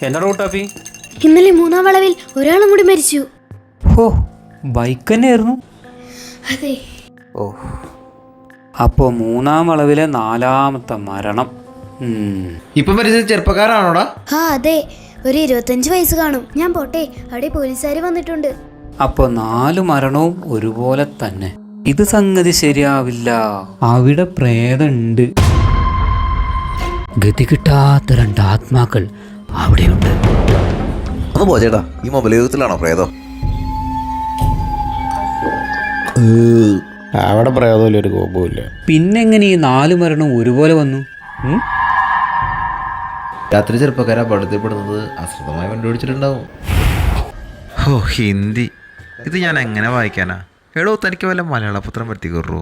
എന്താ റൂട്ടാപ്പി? ഇന്നലെ 3-ാം വളവിൽ ഒരാളും കൂടി മരിച്ചു. ഓ, ബൈക്ക് തന്നെയായിരുന്നു. അതെ. ഓ, അപ്പോൾ 3-ാം വളവിലെ 4-ാമത്തെ മരണം. ഇപ്പൊ മരിച്ചത് ചെറുപ്പക്കാരാണോടാ? അതെ, ഒരു 25 വയസ്സ് കാണും. ഞാൻ പോട്ടെ, അവിടെ പോലീസുകാർ വന്നിട്ടുണ്ട്. അപ്പോൾ 4 മരണവും ഒരുപോലെ തന്നെ. ഇത് സംഗതി ശരിയാവില്ല. അവിടെ പ്രേതമുണ്ട്. ഗതി കിട്ടാത്ത 2 ആത്മാക്കൾ അവിടെയുണ്ട്. ഒന്ന് പോ ചേട്ടാ, ഈ മൊബൈൽ യുഗത്തിലാണോ പ്രേതം? അവിടെ പ്രേതമില്ല, ഒരു കോപമില്ല. പിന്നെങ്ങനെ ഈ 4 മരണവും ഒരുപോലെ വന്നു? രാത്രി ചെറുപ്പക്കാരെ പഠിത്തപ്പെടുന്നത് അശ്രദ്ധമായി കണ്ടുപിടിച്ചിട്ടുണ്ടാവും. ഓ, ഹിന്ദി ഇത് ഞാൻ എങ്ങനെ വായിക്കാനാ? എടോ, തനിക്ക് വല്ല മലയാള പത്രം വരുത്തിക്കറോ?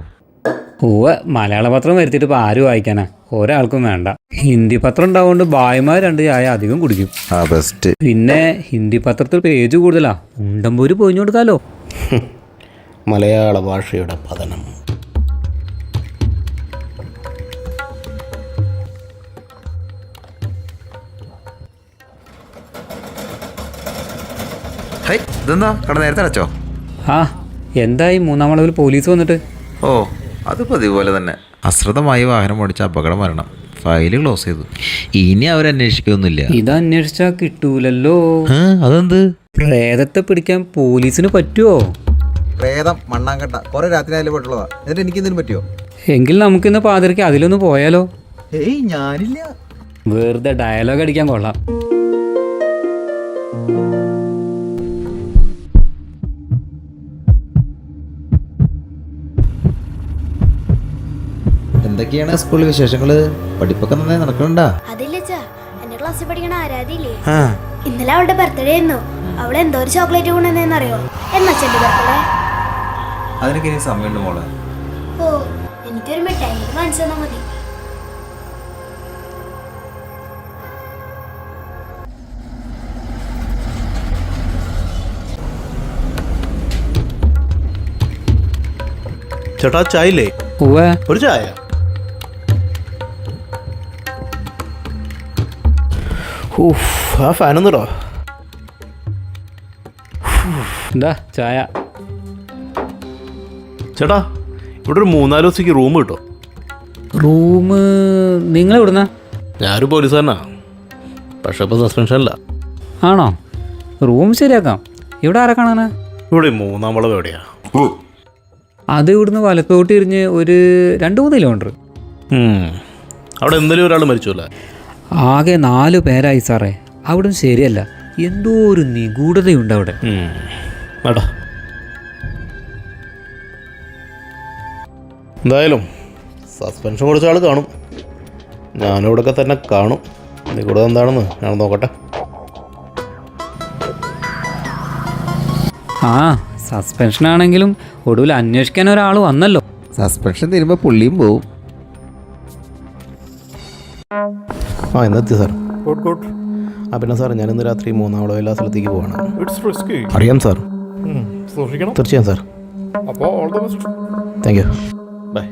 മലയാള പത്രം വരുത്തിയിട്ട് ഇപ്പോൾ ആരും വായിക്കാനാ? ഒരാൾക്കും വേണ്ട. ഹിന്ദി പത്രം ഉണ്ടാവുകൊണ്ട് ഭായിമാർ 2 ചായ അധികം കുടിക്കും. ബെസ്റ്റ്. പിന്നെ ഹിന്ദി പത്രത്തിൽ പേജ് കൂടുതലാ. ഉണ്ടമ്പൂര് പൊഞ്ഞു കൊടുക്കാലോ. മലയാള ഭാഷയുടെ പതനം. ഹൈ, ഇതെന്താ കട നേരത്തെ അടച്ചോ? എന്തായി 3-ാം വളവിൽ പോലീസ് വന്നിട്ട്? ഓ, അത് പതിവ് പോലെ തന്നെ. അശ്രദ്ധമായി വാഹനം ഓടിച്ച അപകട മരണം. ഫയല് ക്ലോസ് ചെയ്തു. ഇനി അവരന്വേഷിക്കൊന്നുമില്ല. ഇത് അന്വേഷിച്ചാൽ കിട്ടൂലല്ലോ. അതെന്ത്? പ്രേതത്തെ പിടിക്കാൻ പോലീസിന് പറ്റുമോ? പ്രേതം മണ്ണാങ്കട്ട കുറെ രാത്രി ആയാലും പെട്ടുള്ളതാ. എന്നിട്ട് എനിക്കെന്തിനും പറ്റുമോ? എങ്കിൽ നമുക്കിന്ന് പാതിരയ്ക്ക് അതിലൊന്ന് പോയാലോ? ഏയ്, ഞാനില്ല. വെറുതെ ഡയലോഗ് അടിക്കാൻ കൊള്ളാം. എന്തൊക്കെയാണ് സ്കൂളിൽ വിശേഷങ്ങള്? പഠിപ്പൊക്കെ നന്നായി നടക്കണുണ്ടാ? അതില്ലച്ചാ, എന്റെ ക്ലാസ്സിൽ പഠിക്കണ ആരാധിയില്ലേ, ഇന്നലെ അവളുടെ ബർത്ത്ഡേ ആയിരുന്നു. അവളെ എന്തോ ഒരു ചോക്ലേറ്റ് കൊണ്ടുവന്നറിയോ? എന്നച്ഛന്റെ ബർത്ത്ഡേ. അതിനൊക്കെ ഇനി സമയമുണ്ട് മോളെ. ഓ, എനിക്കൊരു മിഠായി വാങ്ങിച്ചു തന്നാ മതി. ചേട്ടാ, ചായ ഇല്ലേ? ഒരു ചായ. ആ ഫാനൊന്നുടോ. എന്താ ചായ? ചേട്ടാ, ഇവിടെ ഒരു 3-4 ദിവസത്തേക്ക് റൂം കിട്ടുമോ? റൂം നിങ്ങൾ എവിടുന്ന? ഞാനൊരു പോലീസുകാരനാ, പക്ഷെ ഇപ്പം സസ്പെൻഷനല്ല. ആണോ? റൂം ശരിയാക്കാം. ഇവിടെ ആരെ കാണാനാ? ഇവിടെ 3-ാം വളവ് എവിടെയാ? അത് ഇവിടുന്ന് വലത്തോട്ട് തിരിഞ്ഞ് ഒരു 2-3 കിലോമീറ്റർ. അവിടെ എന്തെങ്കിലും ഒരാൾ മരിച്ചല്ലേ? ആകെ 4 പേരായി സാറേ. അവിടെ ശരിയല്ല, എന്തോ ഒരു നിഗൂഢതയുണ്ട് അവിടെ. വേട്ടാ, എന്തായാലും സസ്പെൻഷൻ കൊടുത്ത ആൾ കാണും. ഞാനും ഇവിടെയൊക്കെ തന്നെ കാണും. നിഗൂഢത എന്താണെന്ന് ഞാൻ നോക്കട്ടെ. സസ്പെൻഷൻ ആണെങ്കിലും ഒടുവിൽ അന്വേഷിക്കാൻ ഒരാൾ വന്നല്ലോ. സസ്പെൻഷൻ തീരുമ്പോ പുള്ളിയും പോവും. ഇന്നെത്തി സാർ. പിന്നെ സാർ, ഞാനിന്ന് രാത്രി 3-ാം വളവിലെ സ്ഥലത്തേക്ക് പോവാണ്. അറിയാം സാർ. തീർച്ചയായും സാർ. Thank you. ബൈ.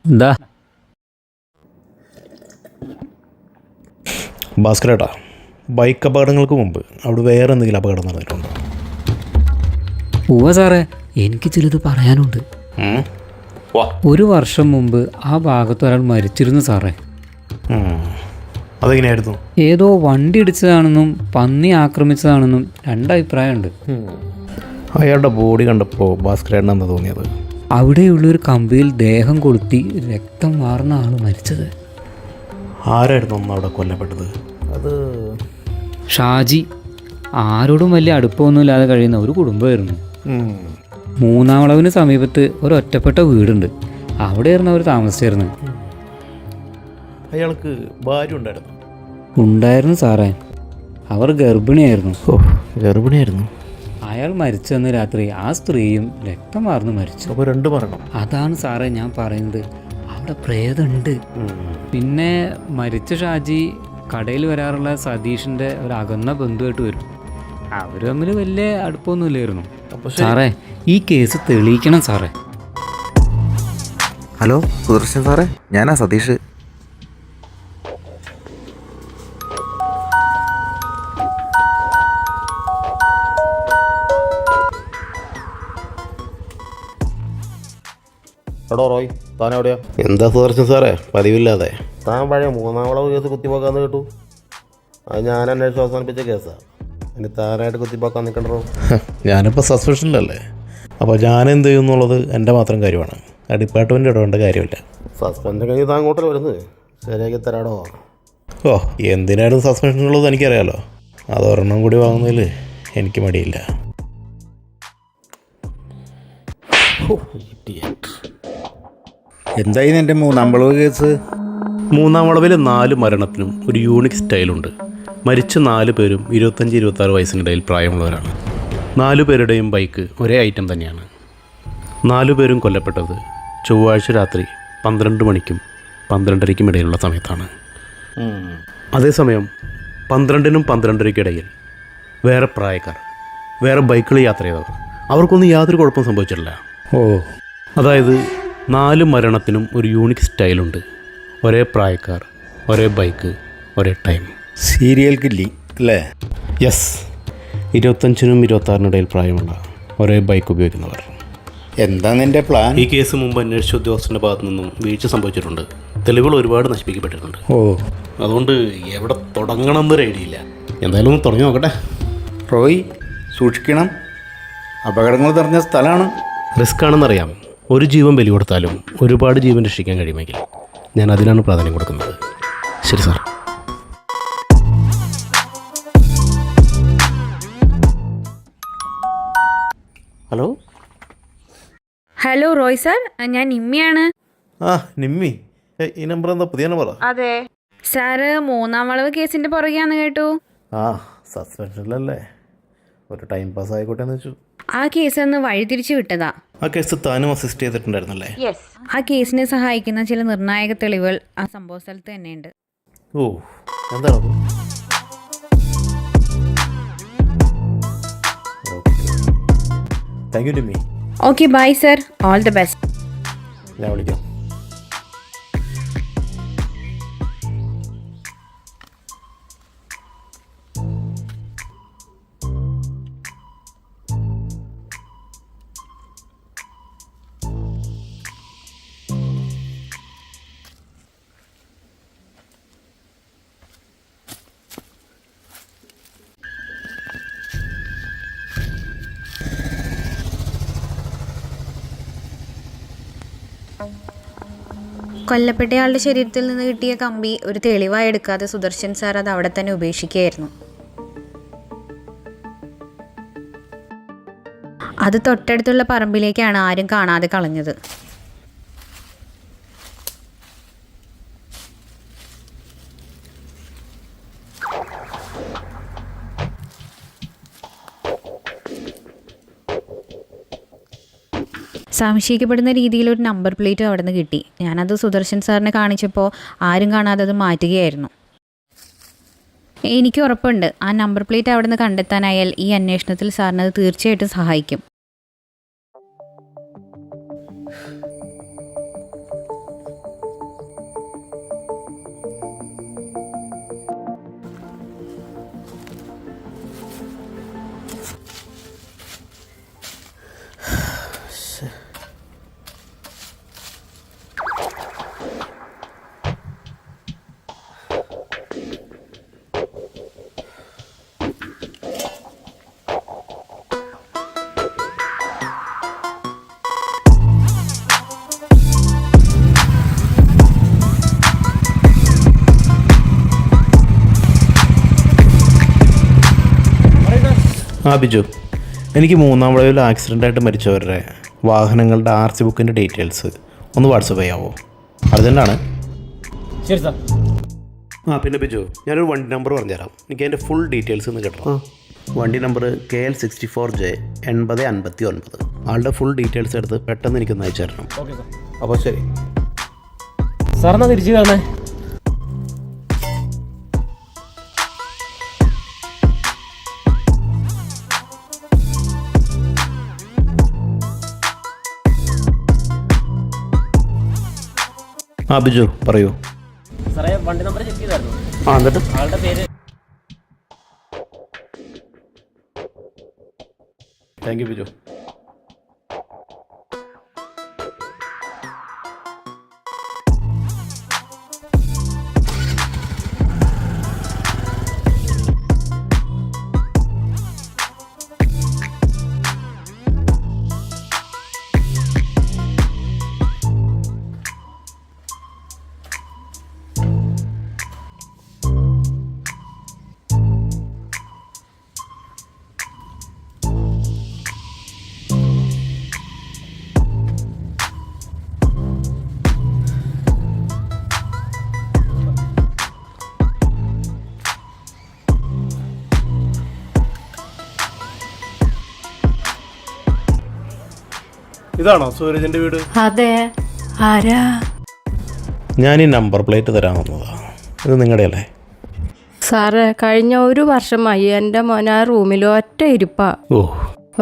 എന്താ ഭാസ്കരേട്ടാ, ബൈക്ക് അപകടങ്ങൾക്ക് മുമ്പ് അവിടെ വേറെ എന്തെങ്കിലും അപകടം നടന്നിട്ടുണ്ടോ? സാറേ, എനിക്ക് ചിലത് പറയാനുണ്ട്. 1 വർഷം മുമ്പ് ആ ഭാഗത്ത് ഒരാൾ മരിച്ചിരുന്നു സാറേ. അതെങ്ങനെയായിരുന്നു? ഏതോ വണ്ടി ഇടിച്ചതാണെന്നും പന്നി ആക്രമിച്ചതാണെന്നും 2 അഭിപ്രായമുണ്ട്. അയാളുടെ ബോഡി കണ്ടപ്പോൾ ഭാസ്കരേട്ടൻ എന്താ തോന്നിയത്? അവിടെയുള്ളൊരു കമ്പിയിൽ ദേഹം കൊളുത്തി രക്തം വാർന്ന ആൾ മരിച്ചത്. ആരായിരുന്നു അന്ന് അവിടെ കൊല്ലപ്പെട്ടത്? അത് ഷാജി. ആരോടും വലിയ അടുപ്പമൊന്നുമില്ലാതെ കഴിയുന്ന ഒരു കുടുംബമായിരുന്നു. മൂന്നാം വളവിന് സമീപത്ത് ഒരു ഒറ്റപ്പെട്ട വീടുണ്ട്. അവിടെയായിരുന്നു അവർ താമസിച്ചിരുന്നത്. അയാൾക്ക് ഭാര്യ ഉണ്ടായിരുന്നു? ഉണ്ടായിരുന്നു സാറേ. അവർ ഗർഭിണിയായിരുന്നു. ഓ, ഗർഭിണിയായിരുന്നു. അയാൾ മരിച്ചെന്ന് രാത്രി ആ സ്ത്രീയും രക്തം വാർന്ന് മരിച്ചു. അപ്പോൾ 2 മരണം. അതാണ് സാറേ ഞാൻ പറയുന്നത്, അവിടെ പ്രേതമുണ്ട്. പിന്നെ മരിച്ച ഷാജി കടയിൽ വരാറുള്ള സതീഷിൻ്റെ ഒരു അകന്ന ബന്ധുവായിട്ട് വരും. അവർ തമ്മിൽ വലിയ അടുപ്പമൊന്നുമില്ലായിരുന്നു. സാറേ ഈ കേസ് തെളിയിക്കണം സാറേ. ഹലോ സുദർശൻ സാറേ, ഞാനാ സതീഷ്. എടോ റോയ്, താൻ എവിടെയാ? എന്താ സുദർശൻ സാറേ പതിവില്ലാതെ? താൻ പഴയ 3-ാം വളവ് കേസ് കുത്തിപ്പോക്കാന്ന് കേട്ടു. അത് ഞാൻ അന്വേഷിച്ച് അവസാനിപ്പിച്ച കേസാണ്. ഇനി താനായിട്ട് കുത്തിപ്പോക്കാൻ നിൽക്കണ്ടോ? ഞാനിപ്പോൾ സസ്പെൻഷനിലല്ലേ, അപ്പോൾ ഞാൻ എന്ത് ചെയ്യും എന്നുള്ളത് എൻ്റെ മാത്രം കാര്യമാണ്. ആ ഡിപ്പാർട്ട്മെൻറ്റ് ഇടേണ്ട കാര്യമില്ല. സസ്പെൻഷൻ കഴിഞ്ഞ് താൻ അങ്ങോട്ടല്ലേ വരുന്നത്, ശരിയാക്കി തരാടോ. ഓ, എന്തിനായിരുന്നു സസ്പെൻഷനുള്ളത് എനിക്കറിയാലോ. അത് ഒരെണ്ണം കൂടി വാങ്ങുന്നതിൽ എനിക്ക് മടിയില്ല. എന്തായിരുന്നു എൻ്റെ 3-ാം വളവ് കേസ്? 3-ാം വളവിലെ 4 മരണത്തിനും ഒരു യൂണിക് സ്റ്റൈലുണ്ട്. മരിച്ച 4 പേരും 25-26 വയസ്സിനിടയിൽ പ്രായമുള്ളവരാണ്. 4 പേരുടെയും ബൈക്ക് ഒരേ ഐറ്റം തന്നെയാണ്. 4 പേരും കൊല്ലപ്പെട്ടത് ചൊവ്വാഴ്ച രാത്രി 12 മണിക്കും 12:30ക്കും ഇടയിലുള്ള സമയത്താണ്. അതേസമയം 12നും 12:30ക്കും ഇടയിൽ വേറെ പ്രായക്കാർ, വേറെ ബൈക്കിൽ യാത്ര ചെയ്തവർ, അവർക്കൊന്നും യാതൊരു കുഴപ്പം സംഭവിച്ചിട്ടില്ല. അതായത് 4 മരണത്തിനും ഒരു യൂണിക് സ്റ്റൈലുണ്ട്. ഒരേ പ്രായക്കാർ, ഒരേ ബൈക്ക്, ഒരേ ടൈം. സീരിയൽ കില്ലി അല്ലേ? യെസ്, 25നും 26നും ഇടയിൽ പ്രായമുള്ള ഒരേ ബൈക്ക് ഉപയോഗിക്കുന്നവർ. എന്താണ് എൻ്റെ പ്ലാൻ? ഈ കേസ് മുമ്പ് അന്വേഷിച്ച ഉദ്യോഗസ്ഥൻ്റെ ഭാഗത്തു നിന്നും വീഴ്ച സംഭവിച്ചിട്ടുണ്ട്. തെളിവുകൾ ഒരുപാട് നശിപ്പിക്കപ്പെട്ടിട്ടുണ്ട്. അതുകൊണ്ട് എവിടെ തുടങ്ങണം എന്നൊരു ഐഡിയ ഇല്ല. എന്തായാലും ഒന്ന് തുടങ്ങി നോക്കട്ടെ. റോയ് സൂക്ഷിക്കണം, അപകടങ്ങൾ നിറഞ്ഞ സ്ഥലമാണ്. റിസ്ക് ആണെന്നറിയാം. ഒരു ജീവൻ ബലി കൊടുത്താലും ഒരുപാട് ജീവൻ രക്ഷിക്കാൻ കഴിയുമെങ്കിൽ ഞാൻ അതിനാണ് പ്രാധാന്യം കൊടുക്കുന്നത്. ശരി sir. Hello. Hello Roy sir, ഞാൻ നിമ്മിയാണ്. ആ നിമ്മി, ഈ നമ്പർ എന്താ പുതിയ നമ്പറാ? അതെ സാറ് 3-ാം വളവ് കേസിന്റെ പുറകെയാന്ന് കേട്ടു. ആ, സസ്പെൻഷനിലല്ലേ, ഒരു ടൈം പാസ് ആയിക്കോട്ടെ എന്ന് വെച്ചു. ആ കേസ് ഒന്ന് വഴിതിരിച്ചു വിട്ടതാ. ആ കേസ് താനും അസിസ്റ്റ് ചെയ്തിട്ടുണ്ടായിരുന്നല്ലേ? ആ കേസിനെ സഹായിക്കുന്ന ചില നിർണായക തെളിവുകൾ ആ സംഭവ സ്ഥലത്ത് തന്നെയുണ്ട്. ഓ, എന്താണത്? Thank you Nimmi. Okay bye sir, all the best. ഞാൻ വിളിക്കാം. കൊല്ലപ്പെട്ടയാളുടെ ശരീരത്തിൽ നിന്ന് കിട്ടിയ കമ്പി ഒരു തെളിവായി എടുക്കാതെ സുദർശൻ സാർ അത് അവിടെ തന്നെ ഉപേക്ഷിക്കുകയായിരുന്നു. അത് തൊട്ടടുത്തുള്ള പറമ്പിലേക്കാണ് ആരും കാണാതെ കളഞ്ഞത്. സംശയിക്കപ്പെടുന്ന രീതിയിൽ ഒരു നമ്പർ പ്ലേറ്റ് അവിടെ നിന്ന് കിട്ടി. ഞാനത് സുദർശൻ സാറിനെ കാണിച്ചപ്പോൾ ആരും കാണാതെ അത് മാറ്റുകയായിരുന്നു. എനിക്ക് ഉറപ്പുണ്ട് ആ നമ്പർ പ്ലേറ്റ് അവിടെ നിന്ന് കണ്ടെത്താനായാൽ ഈ അന്വേഷണത്തിൽ സാറിനത് തീർച്ചയായിട്ടും സഹായിക്കും. ആ ബിജു, എനിക്ക് 3-ാം വളവിൽ ആക്സിഡൻ്റായിട്ട് മരിച്ചവരുടെ വാഹനങ്ങളുടെ RC ബുക്കിൻ്റെ ഡീറ്റെയിൽസ് ഒന്ന് വാട്സപ്പ് ചെയ്യാമോ? അർജൻറ്റാണ്. ശരി സാർ. ആ പിന്നെ ബിജു, ഞാനൊരു വണ്ടി നമ്പർ പറഞ്ഞുതരാം, എനിക്ക് അതിൻ്റെ ഫുൾ ഡീറ്റെയിൽസ് ഒന്ന് കേട്ടോ. വണ്ടി നമ്പർ KL 64J 8059. ആളുടെ ഫുൾ ഡീറ്റെയിൽസ് എടുത്ത് പെട്ടെന്ന് എനിക്കൊന്ന് അയച്ചു തരണം. Okay sir. അപ്പോൾ ശരി സാർ, എന്നാൽ തിരിച്ചു കാണേ. ആ ബിജു പറയൂ. സാറേ, വണ്ടി നമ്പർ ചെക്ക് ചെയ്തായിരുന്നു. ആ എന്നിട്ട് ആളുടെ പേര്. Thank you Biju. ഇതാണോ സൂരജിൻ്റെ വീട്? അതെ. ആരാ? ഞാൻ ഈ നമ്പർ പ്ലേറ്റ് തരാൻ വന്നതാണ്. ഇത് നിങ്ങളുടെ അല്ലേ? സാറേ, കഴിഞ്ഞ 1 വർഷമായി എൻ്റെ മോൻ ആ റൂമിൽ ഒറ്റ ഇരിപ്പാ. ഓ,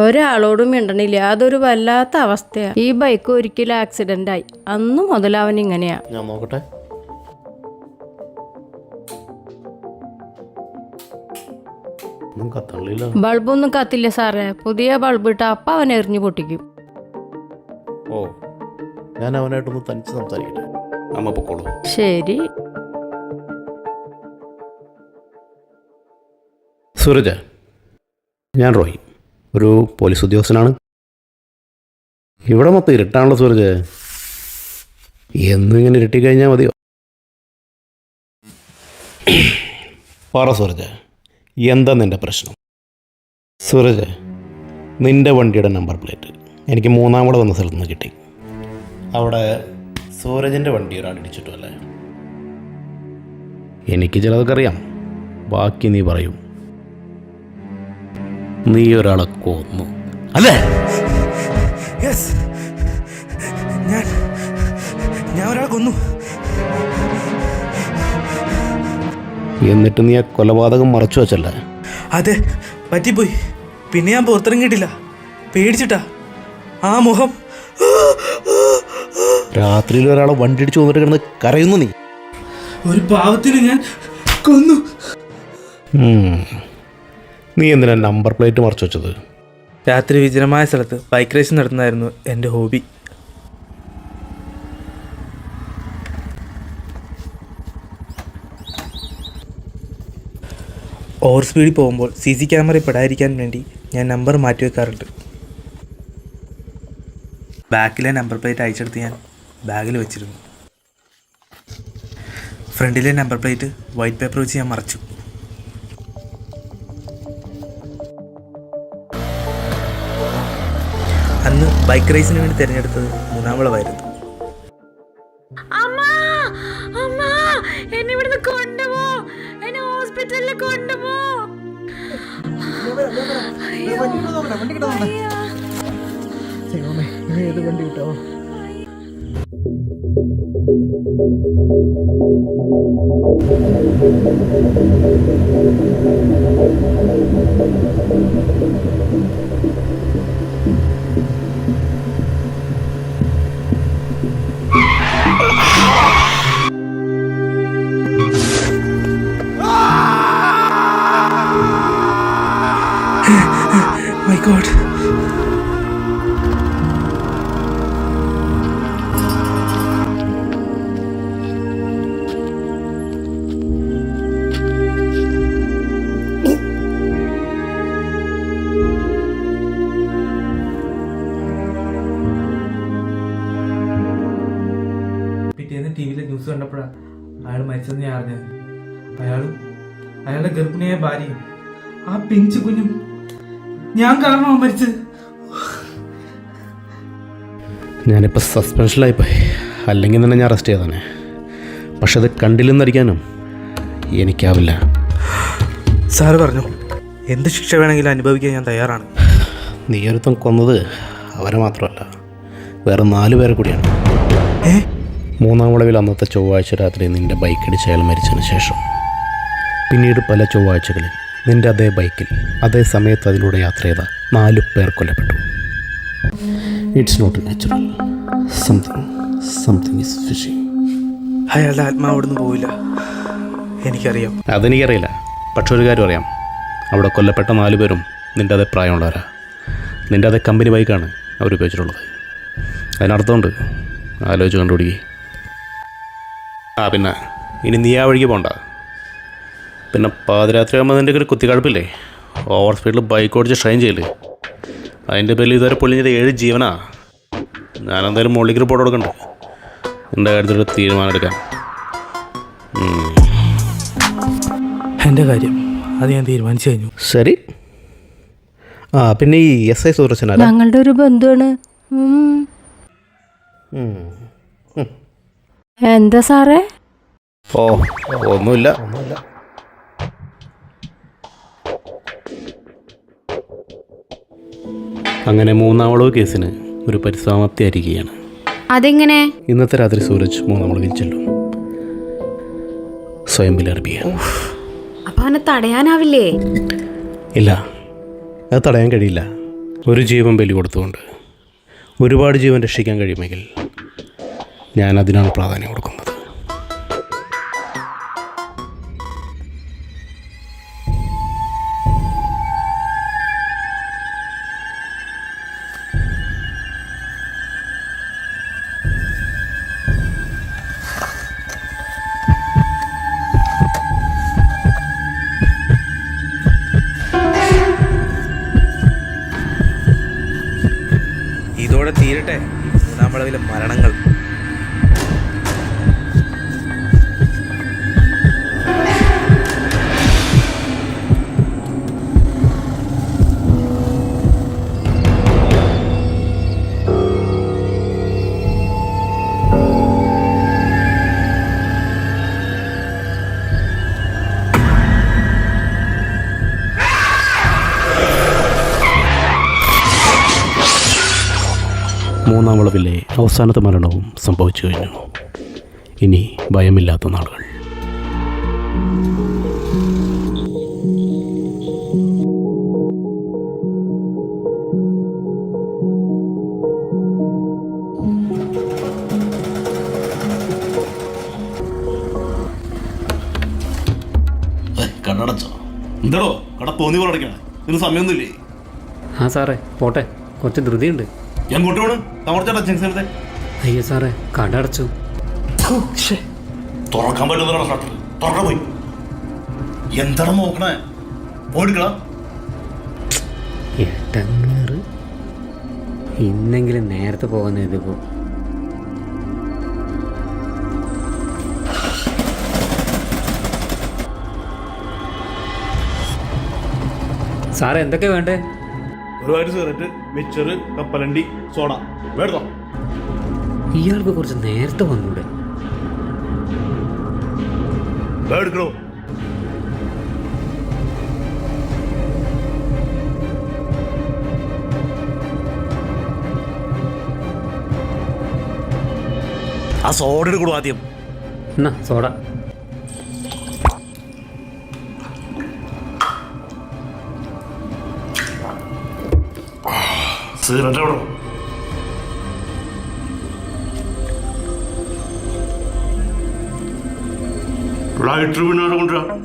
ഒരാളോടും മിണ്ടണില്ല. അതൊരു വല്ലാത്ത അവസ്ഥയാണ്. ഈ ബൈക്ക് ഒരിക്കലും ആക്സിഡൻ്റായി. അന്ന് മുതൽ അവൻ ഇങ്ങനെയാ. ഞാൻ നോക്കട്ടെ. ഒന്നും കത്തള്ളില്ല. ബൾബൊന്നും കത്തില്ല സാറേ. പുതിയ ബൾബ് ഇട്ട അപ്പം അവൻ എറിഞ്ഞു പൊട്ടിക്കും. ഓ, ഞാൻ അവനായിട്ടൊന്ന് തനിച്ച് സംസാരിക്കട്ടെ. അമ്മ പൊക്കോളൂ. ശരി. സൂരജ്, ഞാൻ റോയ്, ഒരു പോലീസ് ഉദ്യോഗസ്ഥനാണ്. ഇവിടെ മൊത്തം ഇരുട്ടാണല്ലോ സൂരജ്. എന്നും ഇങ്ങനെ ഇരുട്ടിക്കഴിഞ്ഞാൽ മതിയോ? പറ സൂരജ്, എന്താ നിൻ്റെ പ്രശ്നം? സൂരജ്, നിൻ്റെ വണ്ടിയുടെ നമ്പർ പ്ലേറ്റ് എനിക്ക് 3-ാം വളവ് വന്ന സ്ഥലത്ത് നിന്ന് കിട്ടി. അവിടെ സൂരജിൻ്റെ വണ്ടി ഒരാൾ ഇടിച്ചിട്ടുമല്ലേ? എനിക്ക് ചിലതൊക്കെ അറിയാം, ബാക്കി നീ പറയും. നീ ഒരാളെ കൊന്നു അല്ലേ? ഞാൻ ഒരാളെ കൊന്നു. എന്നിട്ട് നീ ആ കൊലപാതകം മറച്ചു വച്ചല്ലേ? അതെ, പറ്റിപ്പോയി. പിന്നെ ഞാൻ പുറത്തിറങ്ങിയിട്ടില്ല, പേടിച്ചിട്ടാ. ആ മുഖം. രാത്രിയിൽ ഒരാളെ വണ്ടി ഇടിച്ചു വന്നിട്ട് കിടന്ന് കരയുന്നു നീ. ഒരു പാവത്തിന് ഞാൻ കൊന്നു. നീ എന്തിനാ നമ്പർ പ്ലേറ്റ് മറച്ചു വെച്ചത്? രാത്രി വിജനമായ സ്ഥലത്ത് ബൈക്ക് റേസ് നടത്തുന്നതായിരുന്നു എൻ്റെ ഹോബി. ഓവർ സ്പീഡിൽ പോകുമ്പോൾ CC ക്യാമറയിൽ പെടാതിരിക്കാൻ വേണ്ടി ഞാൻ നമ്പർ മാറ്റി വെക്കാറുണ്ട്. ബാക്കിലെ നമ്പർ പ്ലേറ്റ് അയച്ചെടുത്ത് ഞാൻ ബാഗിൽ വെച്ചിരുന്നു. ഫ്രണ്ടിലെ നമ്പർ പ്ലേറ്റ് വൈറ്റ് പേപ്പർ വെച്ച് ഞാൻ മറച്ചു. അന്ന് ബൈക്ക് റേസിന് വേണ്ടി തിരഞ്ഞെടുത്തത് 3-ാം വളവായിരുന്നു. എന്നെ ഇവിടുന്ന് കൊണ്ടുപോ, എന്നെ ഹോസ്പിറ്റലിൽ കൊണ്ടുപോ. My God. പിറ്റേന്ന് TV-യിലെ ന്യൂസ് കണ്ടപ്പോഴാണ് അയാൾ മരിച്ചെന്ന് ഞാൻ അറിഞ്ഞത്. അയാളുടെ ഗർഭിണിയായ ഭാര്യയും ആ പിഞ്ചു കുഞ്ഞും ഞാൻ കാരണം അവൻ മരിച്ചത്. ഞാനിപ്പോൾ സസ്പെൻഷനിലായിപ്പോയി. അല്ലെങ്കിൽ തന്നെ ഞാൻ അറസ്റ്റ് ചെയ്തന്നെ. പക്ഷെ അത് കണ്ടില്ലെന്നടിക്കാനും എനിക്കാവില്ല. സാറ് പറഞ്ഞു എന്ത് ശിക്ഷ വേണമെങ്കിലും അനുഭവിക്കാൻ ഞാൻ തയ്യാറാണ്. നീ ഒരുത്തം കൊന്നത് അവരെ മാത്രമല്ല, വേറെ 4 പേരെ കൂടിയാണ്. മൂന്നാം വളവിൽ അന്നത്തെ ചൊവ്വാഴ്ച രാത്രി നിൻ്റെ ബൈക്കിടിച്ച് അയാൾ മരിച്ചതിന് ശേഷം പിന്നീട് പല ചൊവ്വാഴ്ചകളിൽ നിൻ്റെ അതേ ബൈക്കിൽ അതേ സമയത്ത് അതിലൂടെ യാത്ര ചെയ്ത 4 പേർ കൊല്ലപ്പെട്ടു. It's not natural. Something is fishing. അയാളുടെ ആത്മാവ് അവിടെ നിന്ന് പോവില്ല, എനിക്കറിയാം. അതെനിക്കറിയില്ല. പക്ഷെ ഒരു കാര്യം അറിയാം, അവിടെ കൊല്ലപ്പെട്ട 4 പേരും നിൻ്റെ അതേ പ്രായമുള്ളവരാ. നിൻ്റെ അതേ കമ്പനി ബൈക്കാണ് അവർ ഉപയോഗിച്ചിട്ടുള്ളത്. അതിനർത്ഥമുണ്ട്. ആലോചിച്ച് കണ്ടുപിടിക്കുക. പിന്നെ ഇനി നീ ആ വഴിക്ക് പോകണ്ട. പിന്നെ പാതിരാത്രി ആകുമ്പോൾ നിൻ്റെ ഒരു കുത്തിക്കഴപ്പില്ലേ, ഓവർ സ്പീഡിൽ ബൈക്ക് ഓടിച്ച് ഷൈൻ ചെയ്യില്ലേ, അതിൻ്റെ പേരിൽ ഇതുവരെ പൊളിഞ്ഞത് 7 ജീവനാ. ഞാനെന്തായാലും മുകളിലേക്ക് റിപ്പോർട്ട് കൊടുക്കണ്ട. എൻ്റെ കാര്യത്തിലൊരു തീരുമാനം എടുക്കാം. എൻ്റെ കാര്യം അത് ഞാൻ തീരുമാനിച്ചു കഴിഞ്ഞു. ശരി. പിന്നെ ഈ SI സുദർശന ഞങ്ങളുടെ ഒരു ബന്ധുവാണ്. എന്താ സാറേ? ഒന്നുമില്ല. അങ്ങനെ മൂന്നാം വളവ് കേസിന് ഒരു പരിസമാപ്തി ആയിരിക്കുകയാണ്. അതെങ്ങനെ? ഇന്നത്തെ രാത്രി സൂരജ് മൂന്നാം വളവിൽ ചെല്ലും. സ്വയം ബലിയർപ്പിക്കുക. അപ്പൊ അവനെ തടയാനാവില്ലേ? ഇല്ല, അത് തടയാൻ കഴിയില്ല. ഒരു ജീവൻ ബലി കൊടുത്തുകൊണ്ട് ഒരുപാട് ജീവൻ രക്ഷിക്കാൻ കഴിയുമെങ്കിൽ ഞാൻ അതിനാണ് പ്രാധാന്യം കൊടുക്കുന്നത്. ഇതോടെ തീരട്ടെ മൂന്നാം വളവിലെ മരണങ്ങൾ. മൂന്നാം വളവിലെ അവസാനത്തെ മരണവും സംഭവിച്ചു കഴിഞ്ഞു. ഇനി ഭയമില്ലാത്ത നാളുകൾ. കണ്ണടച്ചോ? എന്താടോ കട തോന്നി പോലെ അടയ്ക്കണേ? ഇതിന് സമയമൊന്നുമില്ലേ? സാറേ പോട്ടെ, കുറച്ച് ധൃതിയുണ്ട്. എങ്ങോട്ട് പോണ്? തമർച്ചേട്ടാ ജംഗ്ഷനത്തെ. അയ്യോ സാറേ, കട അടച്ചു. തുറക്കാൻ പറ്റുന്ന ഷട്ടർ തുറക്കാൻ പോയി. എന്താണ് നോക്കണേ? പോയിടുക്കളാ. എട്ടങ്ങേറ്. ഇന്നെങ്കിലും നേരത്തെ പോകുന്ന ഇതിപ്പോ. സാറേ എന്തൊക്കെ വേണ്ടേ? ഒരു സിഗരറ്റ്, മിച്ചർ, കപ്പലണ്ടി, സോഡ വേണ്ടോ? ഇയാൾക്ക് കുറച്ച് നേരത്തെ വന്നൂടെ? എടുക്കണോ? ആ സോഡ എടുക്കണോ ആദ്യം? എന്നാ സോഡ. സിഗരറ്റ് എവിടെ? ലൈറ്റർ പിന്നെ കൊണ്ടുവരാ.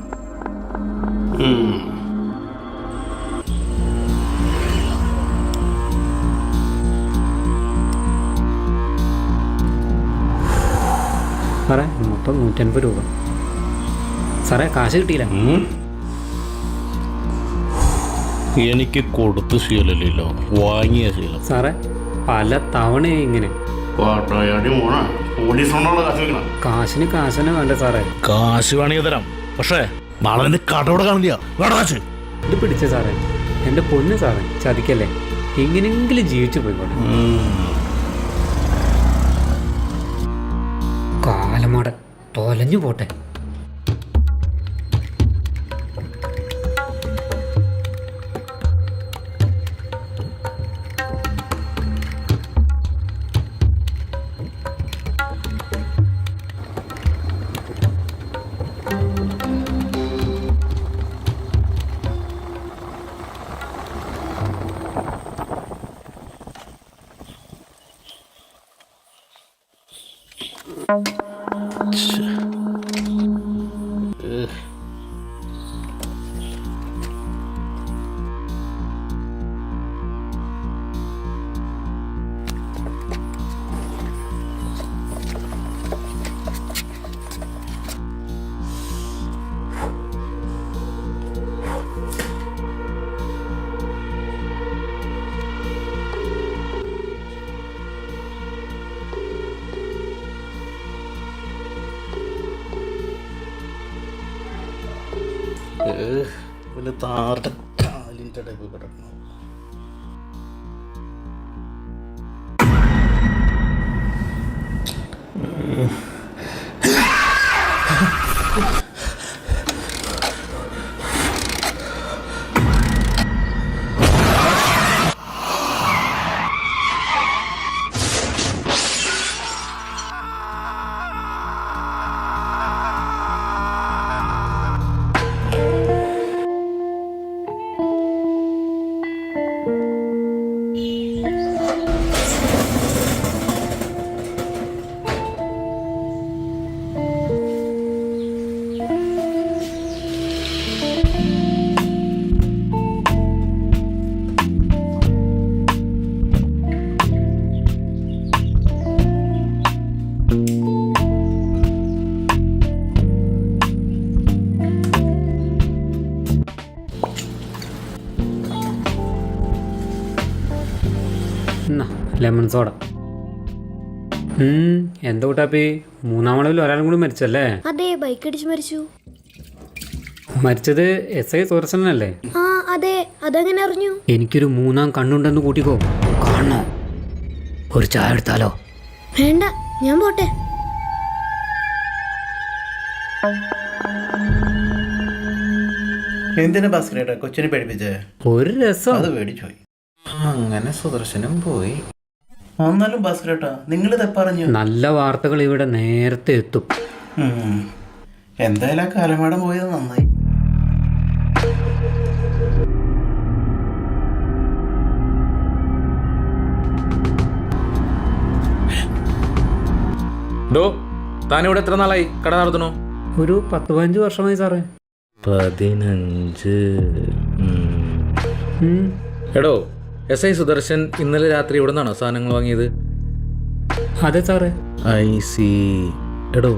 സാറേ മൊത്തം 150 രൂപ. സാറേ കാശ് കിട്ടിയില്ല. എനിക്ക് കൊടുത്ത് ശീലമില്ലല്ലോ, വാങ്ങിയ ശീലം. സാറേ പല തവണയായി ഇങ്ങനെ. കാശിന് കാശനെ വേണ്ട സാറേ. കാശ് വേണമെങ്കിൽ തരാം, പക്ഷേ നാളെ നിന്റെ കടവിടെ കാണില്ല. വേണ്ട കാശ്. ഇത് പിടിച്ചേ സാറേ. എൻ്റെ പൊന്ന് സാറേ ചതിക്കല്ലേ, എങ്ങനെയെങ്കിലും ജീവിച്ചു പോയിക്കോട്ടെ. കാലമാട തൊലഞ്ഞു പോട്ടെ. താറുടെ കാലിൻ്റെ ടൈപ്പ് കിടക്കണം. Lemon soda. എന്താ കൂട്ടാപ്പി, 3-ാം വളവിൽ ഒരാളും കൂടി മരിച്ചല്ലേ? അതെ, ബൈക്ക് അടിച്ച് മരിച്ചു. മരിച്ചത് SI സുദർശനല്ലേ? ആ അതെ, അതെങ്ങനെ അറിഞ്ഞു? എനിക്കൊരു 3-ാം കണ്ണുണ്ടെന്ന് കൂട്ടിക്കോ. കാണണോ? ഒരു ചായ എടുത്താലോ? വേണ്ട, ഞാൻ പോട്ടെ. എന്തിനാ ഭാസ്കരേട്ടാ കൊച്ചിനെ പേടിപ്പിച്ചേ? ഒരു രസം. അത് പേടിച്ചോയി. അങ്ങനെ സുദർശനം പോയി. എന്നാലും ഭാസ്കരേട്ടാ നിങ്ങളിത് പറഞ്ഞു. നല്ല വാർത്തകൾ ഇവിടെ നേരത്തെ എത്തും. എന്തായാലും ആ കാലമാടം പോയത് നന്നായി. താനിവിടെ എത്ര നാളായി കട നടത്തണു? ഒരു 10-15 വർഷമായി സാറേ. 15. എടോ, SI സുദർശൻ ഇന്നലെ രാത്രി ഇവിടെ നിന്നാണോ സാധനങ്ങൾ വാങ്ങിയത്? അതെ സാറേ. IC. എടോ,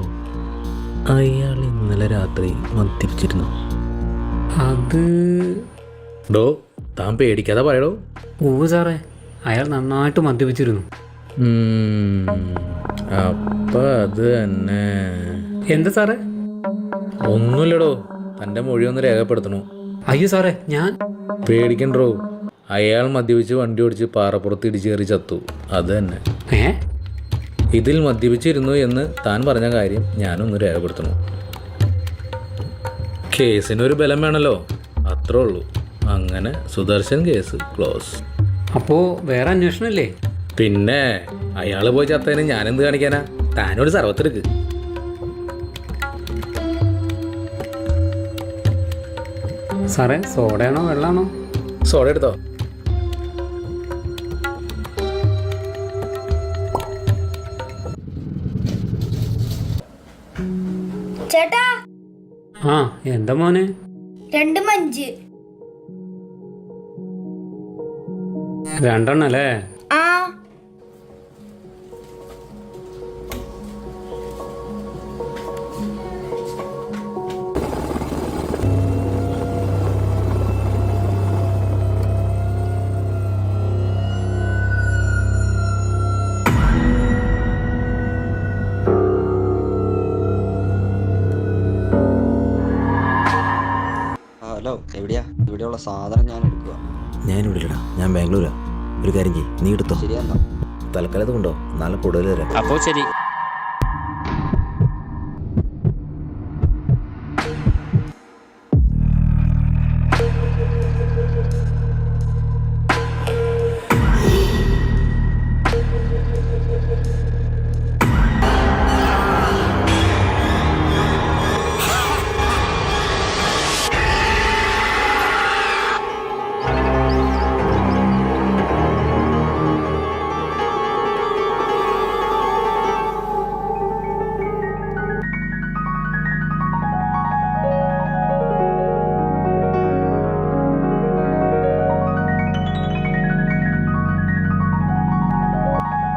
അയാൾ ഇന്നലെ രാത്രി മദ്യപിച്ചിരുന്നു. അത് ഡോ, താൻ പേടിക്കാതെ പറയടോ. ഓ സാറേ, അയാൾ നന്നായിട്ട് മദ്യപിച്ചിരുന്നു. അപ്പം അത് തന്നെ. എന്താ സാറേ? ഒന്നുമില്ലടോ, തൻ്റെ മൊഴി ഒന്ന് രേഖപ്പെടുത്തണു. അയ്യോ സാറേ, ഞാൻ പേടിക്കണ്ടോ, അയാൾ മദ്യപിച്ച് വണ്ടി ഓടിച്ച് പാറപ്പുറത്ത് ഇടിച്ചേറി ചത്തു. അത് തന്നെ. ഇതിൽ മദ്യപിച്ചിരുന്നു എന്ന് താൻ പറഞ്ഞ കാര്യം ഞാനൊന്ന് രേഖപ്പെടുത്തണു. കേസിനൊരു ബലം വേണമല്ലോ, അത്രേ ഉള്ളൂ. അങ്ങനെ സുദർശൻ കേസ് ക്ലോസ്. അപ്പോൾ വേറെ അന്വേഷണമില്ലേ? പിന്നെ അയാൾ പോയി ചത്തതിന് ഞാനെന്ത് കാണിക്കാനാ? താനോട് സർവത്തെടുക്ക്. സാറേ, സോഡയാണോ വെള്ളമാണോ? സോഡ എടുത്തോ. ചേട്ടാ. ആ എന്താ മോനെ? 2 മഞ്ച്. 2 അല്ലേ? ആ. ഹലോ, എവിടെയാ? ഇവിടെയുള്ള സാധനം ഞാൻ എടുക്കുക. ഞാനിവിടെ ഇല്ലടാ, ഞാൻ ബാംഗ്ലൂരാ. ഒരു കാര്യം ചെയ്യ്, നീ എടുത്തോ. ശരിയാ, തൽക്കാലത്ത് കൊണ്ടോ, നാളെ കൂടുതൽ തരാം. അപ്പോൾ ശരി.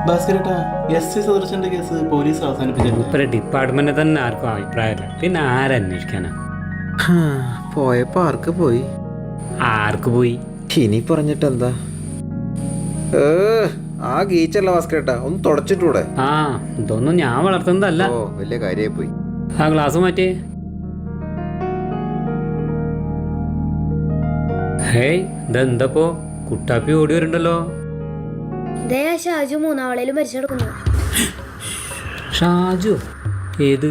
ഭാസ്കരേട്ടാ, എസ് സുദർശന്റെ കേസ് പോലീസ് അവസാനിപ്പിച്ചു. ഇപ്പൊ ഡിപ്പാർട്ട്മെന്റ് തന്നെ ആർക്കും അഭിപ്രായമില്ല, പിന്നെ ആരന്വേഷിക്കാനാ? പോയപ്പോ ആർക്ക് പോയി? ആർക്ക് പോയി? ഇനി പറഞ്ഞിട്ട് എന്താ? ആ ഗീച്ചല്ല ഭാസ്കരേട്ടാ, ഒന്ന് തുടച്ചിട്ടൂടെ? ആ, ഇതൊന്നും ഞാൻ വളർത്തുന്നതല്ല. ഓ, വലിയ കാര്യമായി പോയി. ആ ഗ്ലാസ് മാറ്റി. ഹേയ്, ഇതെന്തപ്പോ കുട്ടാപ്പി ഓടി വരുന്നുണ്ടല്ലോ. ദേ ഷാജു മൂന്നാവളയിലും മരിച്ചെടുക്കുന്നു. ഷാജു? ഏത്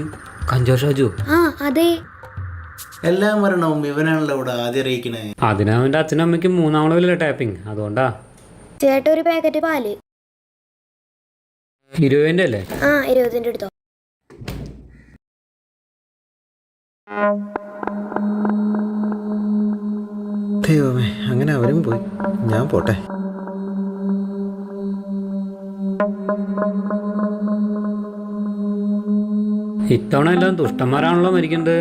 കഞ്ചോ ഷാജു? ആ അതെ. എല്ലാ മരണവും ഇവനാണല്ലോ ഇവിടെ ആദ്യം അറിയിക്കണേ. അതിനവൻ്റെ അച്ഛനും അമ്മയ്ക്കും മൂന്നാമളവില്ല ടാപ്പിങ്, അതുകൊണ്ടാ. ചേട്ടാ ഒരു പാക്കറ്റ് പാല്. 20 അല്ലേ? ആ 20 എടുത്തോ. ദൈവമേ, അങ്ങനെ അവരും പോയി, ഞാൻ പോട്ടെ. ഇത്തവണ എല്ലാം ദുഷ്ടന്മാരാണല്ലോ മരിക്കുന്നത്.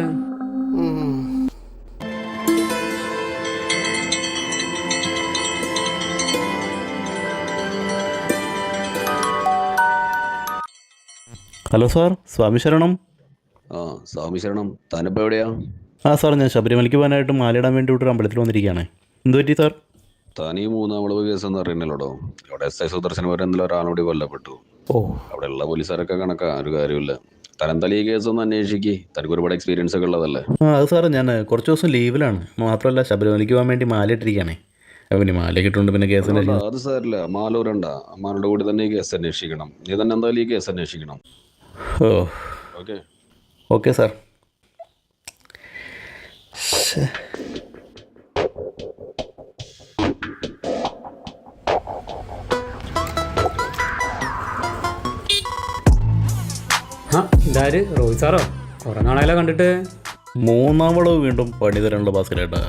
ഹലോ സാർ, സ്വാമി ശരണം. ആ സ്വാമി ശരണം. താനിപ്പോൾ എവിടെയാ? ആ സാർ, ഞാൻ ശബരിമലയ്ക്ക് പോകാനായിട്ട് മാലയിടാൻ വേണ്ടി ഒരു അമ്പലത്തിൽ വന്നിരിക്കുകയാണ്. എന്ത് പറ്റി സാർ? താൻ ഈ 3-ാം വളവ് കേസ് എന്ന് അറിയുന്നില്ലടോ. അവിടെ SI സുദർശൻ വരെ ഇന്നലെ ഒരാളോട് കൊല്ലപ്പെട്ടു. അവിടെയുള്ള പോലീസുകാരൊക്കെ കണക്കാ, ഒരു കാര്യമില്ല. തനെന്തായാലും ഈ കേസ് ഒന്ന് അന്വേഷിക്ക്, തനിക്ക് ഒരുപാട് എക്സ്പീരിയൻസ് ഒക്കെ ഉള്ളതല്ലേ. അത് സാർ, ഞാൻ കുറച്ച് ദിവസം ലീവിലാണ്. മാത്രമല്ല ശബരിമലയ്ക്ക് പോകാൻ വേണ്ടി മാല ഇട്ടിരിക്കുകയാണേ. പിന്നെ മാല കിട്ടുന്നുണ്ട്, പിന്നെ കേസ് അത് സാരില്ല, മാലൂരണ്ട. അമ്മാനോട് കൂടി തന്നെ ഈ കേസ് അന്വേഷിക്കണം. നീ തന്നെ എന്തായാലും ഈ കേസ് അന്വേഷിക്കണം. Okay okay sir. ഇതാര്? റോയ് സാറോ? കുറെ നാളായാലോ കണ്ടിട്ട്. 3-ാം വളവ് വീണ്ടും പണി തരാനുള്ള ഭാസ്കരേട്ടാ.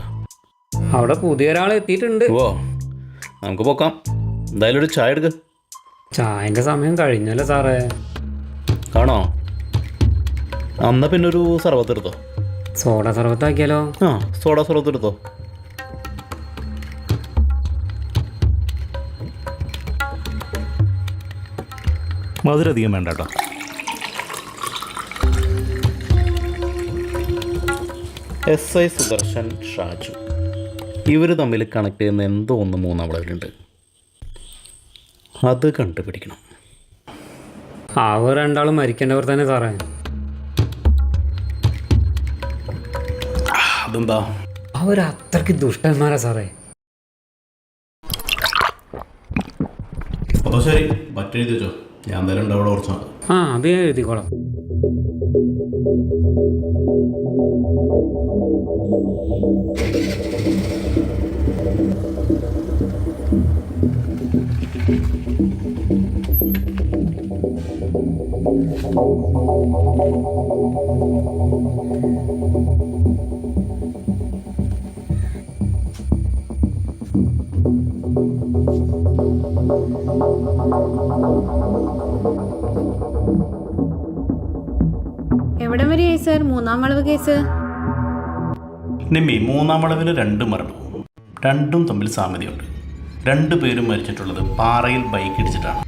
അവിടെ പുതിയ ഒരാൾ എത്തിയിട്ടുണ്ട്. ഓ, നമുക്ക് പോക്കാം. എന്തായാലും ഒരു ചായ എടുക്ക. ചായന്റെ സമയം കഴിഞ്ഞല്ലോ സാറേ. ആണോ? അന്നാ പിന്നെ ഒരു സർവത്ത് എടുത്തോ. സോഡ സർവത്താക്കിയാലോ? ആ, സോഡ സർവത്ത് എടുത്തോ. മധുരധികം വേണ്ട കേട്ടോ. SI സുദർശൻ, ഷാജു, ഇവർ തമ്മിൽ കണക്ട് ചെയ്യുന്ന എന്തോ ഒന്ന് 3-ാം വളവിലുണ്ട്. അത് കണ്ടുപിടിക്കണം. അവർ രണ്ടാളും മരിക്കേണ്ടവർ തന്നെ സാറേ. അതെന്താ? അവരത്രയ്ക്ക് ദുഷ്ടന്മാരാ സാറേ. അപ്പോൾ ശരി, പറ്റെഴുതി വെച്ചോ. ഞാൻ എന്തായാലും ഉണ്ടാവും അവിടെ കുറച്ച്. ആ, അത് ഞാൻ എഴുതിക്കോളാം. എവിടം വരെയായി സാർ 3-ാം വളവ് കേസ്? നിമ്മി, 3-ാം വളവിൽ 2 മരണം, രണ്ടും തമ്മിൽ സാമ്യതയുണ്ട്. 2 പേരും മരിച്ചിട്ടുള്ളത് പാറയിൽ ബൈക്ക് ഇടിച്ചിട്ടാണ്.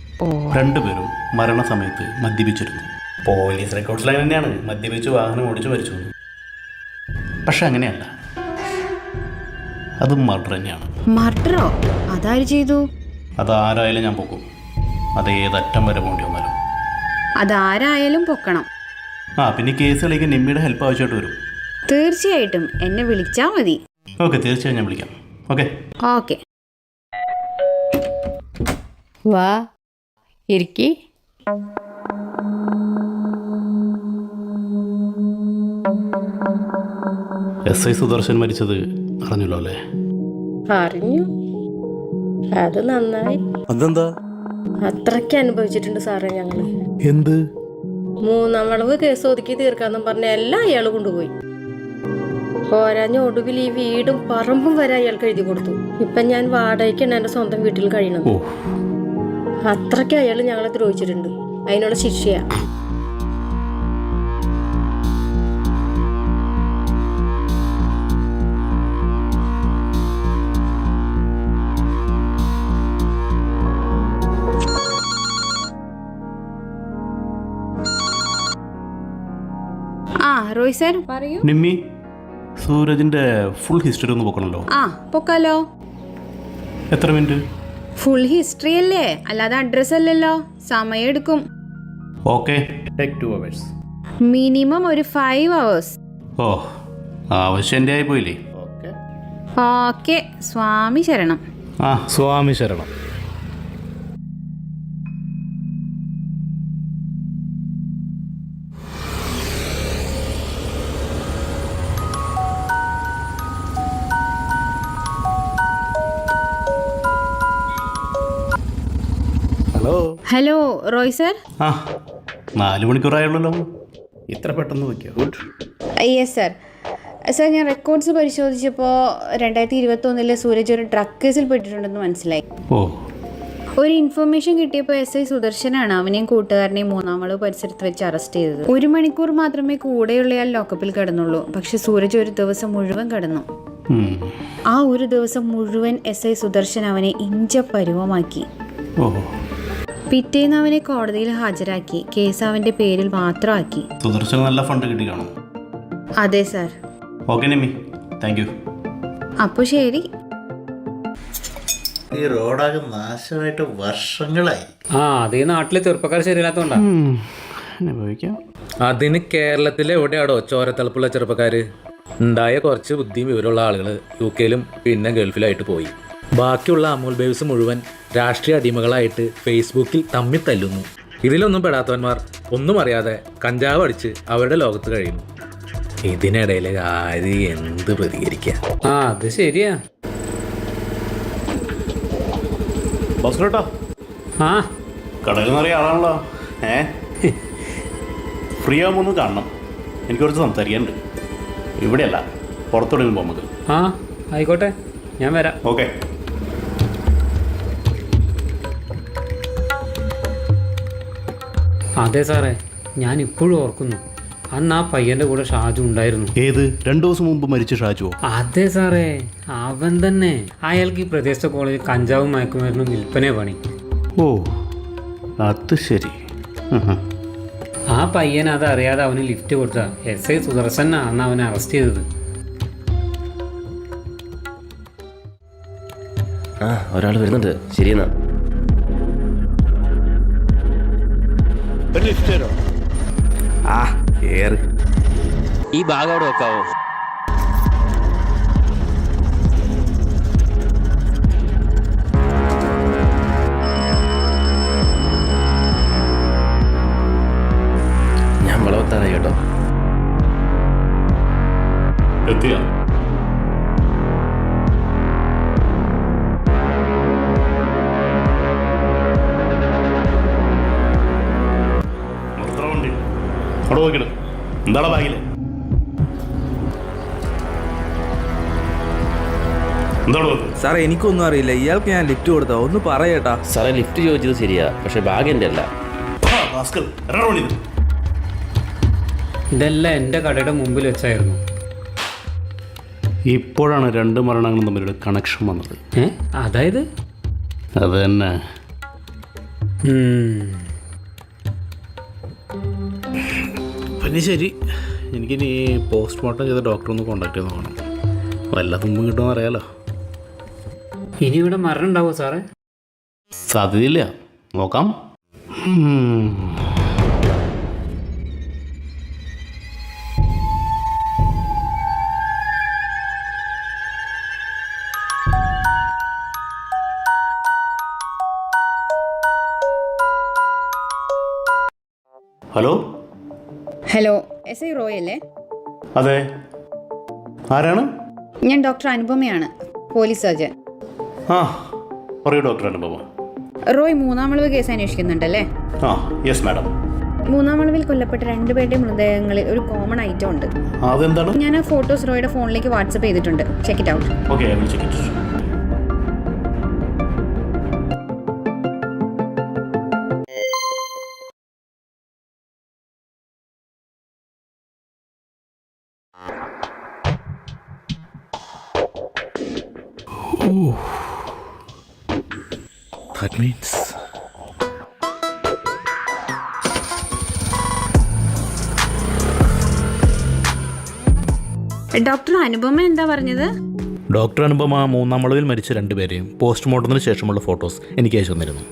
2 പേരും മരണസമയത്ത് മദ്യപിച്ചിരുന്നു. പോലീസ് റെക്കോർഡ്സിൽ അങ്ങനെ തന്നെയാണ്, മദ്യപിച്ച് വാഹനം ഓടിച്ച് മരിച്ചു. പക്ഷെ അങ്ങനെയല്ല, അത് മർഡർ തന്നെയാണ്. മർഡറോ? അതാര് ചെയ്തു? അതാരായാലും ഞാൻ പൊക്കും. അത് ഏതറ്റം വരെ പോകേണ്ടി വന്നാലും. അതാരായാലും പൊക്കണം. പിന്നെ കേസ് കളിക്കാൻ നിമ്മിയുടെ ഹെൽപ്പ് ആവശ്യമായിട്ട് വരും. തീർച്ചയായിട്ടും എന്നെ വിളിച്ചാൽ മതി. ഓക്കെ, തീർച്ചയായും ഞാൻ വിളിക്കാം. ഓക്കെ. വാ ഇരിക്കി. SI സുദർശൻ മരിച്ചത് അറിഞ്ഞല്ലോ അല്ലേ? അറിഞ്ഞു. അത് നന്നായി. അതെന്താ? അത്രയ്ക്ക് അനുഭവിച്ചിട്ടുണ്ട് സാറേ ഞങ്ങള്. എന്ത്? 3-ാം വളവ് കേസ് ഒതുക്കി തീർക്കാന്നും പറഞ്ഞ എല്ലാം അയാൾ കൊണ്ടുപോയി. പോരാഞ്ഞ ഒടുവിൽ ഈ വീടും പറമ്പും വരെ അയാൾക്ക് എഴുതി കൊടുത്തു. ഇപ്പൊ ഞാൻ വാടകയ്ക്കാണ് എന്റെ സ്വന്തം വീട്ടിൽ കഴിയണത്. അത്രയ്ക്ക് അയാൾ ഞങ്ങളെ ദ്രോഹിച്ചിട്ടുണ്ട്. അതിനുള്ള ശിക്ഷയാ. റോയ് സാർ പറയൂ. നിമ്മി, സൂരജിന്റെ ഫുൾ ഹിസ്റ്ററി ഒന്ന് പോക്കണല്ലോ. പൊക്കാലോ. എത്ര മിനിറ്റ്? ഫുൾ ഹിസ്റ്ററി അല്ലേ, അല്ലാതെ അഡ്രസ് അല്ലല്ലോ. സമയം എടുക്കും. Okay, take 2 hours. മിനിമം ഒരു 5 hours. ഓ, ആവശ്യം എൻ്റെ ആയി പോയില്ലേ? ഓക്കെ, സ്വാമി ശരണം. സ്വാമി ശരണം. Hello Roy sir. 4 മണിക്കൂറായുള്ളല്ലോ, ഇത്ര പെട്ടെന്ന് വയ്ക്കുക. ഗുഡ്. Yes sir. സാർ, ഞാൻ റെക്കോർഡ്സ് പരിശോധിച്ചപ്പോൾ 2021 സൂരജ് ഒരു ഡ്രഗ് കേസിൽ പെട്ടിട്ടുണ്ടെന്ന് മനസ്സിലായി. ഒരു ഇൻഫർമേഷൻ കിട്ടിയപ്പോൾ SI സുദർശനാണ് അവനെയും കൂട്ടുകാരനെയും 3-ാം വളവ് പരിസരത്ത് വെച്ച് അറസ്റ്റ് ചെയ്തത്. 1 മണിക്കൂർ മാത്രമേ കൂടെയുള്ളയാൾ ലോക്കപ്പിൽ കിടന്നുള്ളൂ. പക്ഷെ സൂരജ് ഒരു ദിവസം മുഴുവൻ കിടന്നു. ആ ഒരു ദിവസം മുഴുവൻ SI സുദർശൻ അവനെ ഇഞ്ച പരുവമാക്കി. പിറ്റേന്ന് അവനെ കോടതിയിൽ ഹാജരാക്കി. കേസ് അവന്റെ പേരിൽ മാത്രമാക്കി. സുദർശന നല്ല ഫണ്ട് കിട്ടി കാണും. അതെ sir. Okay Nimmi, thank you. അപ്പോൾ ശരി. ഈ റോഡാകെ നാശമായിട്ട് വർഷങ്ങളായി. അത് ഈ നാട്ടിലെ ചെറുപ്പക്കാർ ശരിയില്ലാത്തോണ്ടാ. അതിന് കേരളത്തിലെ എവിടെയാടോ ചോരത്തളപ്പുള്ള ചെറുപ്പക്കാര്? ഉണ്ടായ കുറച്ച് ബുദ്ധിയും വിവരമുള്ള ആളുകൾ UK-ലും പിന്നെ ഗൾഫിലായിട്ട് പോയി. ബാക്കിയുള്ള അമൂൽ ബേബ്സ് മുഴുവൻ രാഷ്ട്രീയ അടിമകളായിട്ട് ഫേസ്ബുക്കിൽ തമ്മിൽ തല്ലുന്നു. ഇതിലൊന്നും പെടാത്തവന്മാർ ഒന്നും അറിയാതെ കഞ്ചാവ് അടിച്ച് അവരുടെ ലോകത്ത് കഴിയുന്നു. ഇതിനിടയിൽ ആര് എന്ത് പ്രതികരിക്കുക? അത് ശരിയാ. ഭാസ്കരേട്ടാ, കടയിൽ നിറയെ ആളാണല്ലോ. ഫ്രീ ആകുമ്പോൾ ഒന്ന് കാണണം. എനിക്ക് കുറച്ച് സംസാരിക്കാനുണ്ട്. ഇവിടെയല്ല, പുറത്തോടെ പോകുമ്പോൾ നമുക്ക്. ആയിക്കോട്ടെ, ഞാൻ വരാം. ഓക്കെ. അതെ സാറേ, ഞാൻ ഇപ്പോഴും ഓർക്കുന്നു, അന്ന് ആ പയ്യന്റെ കൂടെ ഷാജു ഉണ്ടായിരുന്നു. ഏത്? 2 ദിവസം മുമ്പ് മരിച്ച ഷാജുവോ? അതെ സാറേ, അവൻ തന്നെ. അയാൾക്ക് ഈ പ്രദേശത്തെ കോളേജിൽ കഞ്ചാവും മയക്കുമരുന്നും വിൽപ്പന പണി. അത് ശരി. ആ പയ്യൻ അത് അറിയാതെ അവന് ലിഫ്റ്റ് കൊടുത്ത SI സുദർശനാണ് അവനെ അറസ്റ്റ് ചെയ്തത്. ഒരാൾ വരുന്നുണ്ട്. ശരിയെന്നാ. ഈ ബാഗ് അവിടെ വെക്കാവോ? ഞാൻ വളവത്താറായി കേട്ടോ. എത്തിയ അവിടെ നോക്കിയിട്ട് എന്താണ് ബാഗില്? എന്താണ് സാറേ, എനിക്കൊന്നും അറിയില്ല. ഇയാൾക്ക് ഞാൻ ലിഫ്റ്റ് കൊടുത്താ ഒന്ന് പറയട്ടാ. സാറേ, ലിഫ്റ്റ് ചോദിച്ചത് ശരിയാ, പക്ഷെ ബാഗ് എൻ്റെ അല്ല. ഇതെല്ലാം എൻ്റെ കടയുടെ മുമ്പിൽ വെച്ചായിരുന്നു. ഇപ്പോഴാണ് 2 മരണങ്ങളും തമ്മിലുള്ള കണക്ഷൻ വന്നത്. അതായത്? അത് തന്നെ. പിന്നെ ശരി, എനിക്കിനി പോസ്റ്റ്മോർട്ടം ചെയ്ത ഡോക്ടറെ ഒന്ന് കോണ്ടാക്ട് ചെയ്ത് നോക്കണം. വല്ല തുമ്പും കിട്ടുമെന്ന് അറിയാലോ. ഇനി ഇവിടെ മരണം ഉണ്ടാവുമോ സാറേ? സാധ്യതയില്ല, നോക്കാം. Hello. Hello, S I Roy അല്ലേ? അതെ, ആരാണ്? ഞാൻ ഡോക്ടർ അനുപമയാണ്, പോലീസ് സർജൻ. ആ, പറയൂ ഡോക്ടർ അനുപമ. റോയ് 3-ാം വളവ് കേസ് അന്വേഷിക്കുന്നുണ്ടല്ലേ? ആ, യെസ് മാഡം. 3-ാം വളവിൽ കൊല്ലപ്പെട്ട 2 പേരുടെ മൃതദേഹങ്ങളിൽ ഒരു കോമൺ ഐറ്റം ഉണ്ട്. അതെന്താണ്? ഞാൻ ആ ഫോട്ടോസ് റോയുടെ ഫോണിലേക്ക് വാട്സപ്പ് ചെയ്തിട്ടുണ്ട്. Check it out. Okay, I will check it. That means doctor Anupama എന്താ പറഞ്ഞത്? ഡോക്ടർ അനുപമ 3-ാം വളവിൽ മരിച്ച 2 പേരെയും പോസ്റ്റ്മോർട്ടത്തിന് ശേഷമുള്ള ഫോട്ടോസ് എനിക്ക് അയച്ചു തന്നിരുന്നു.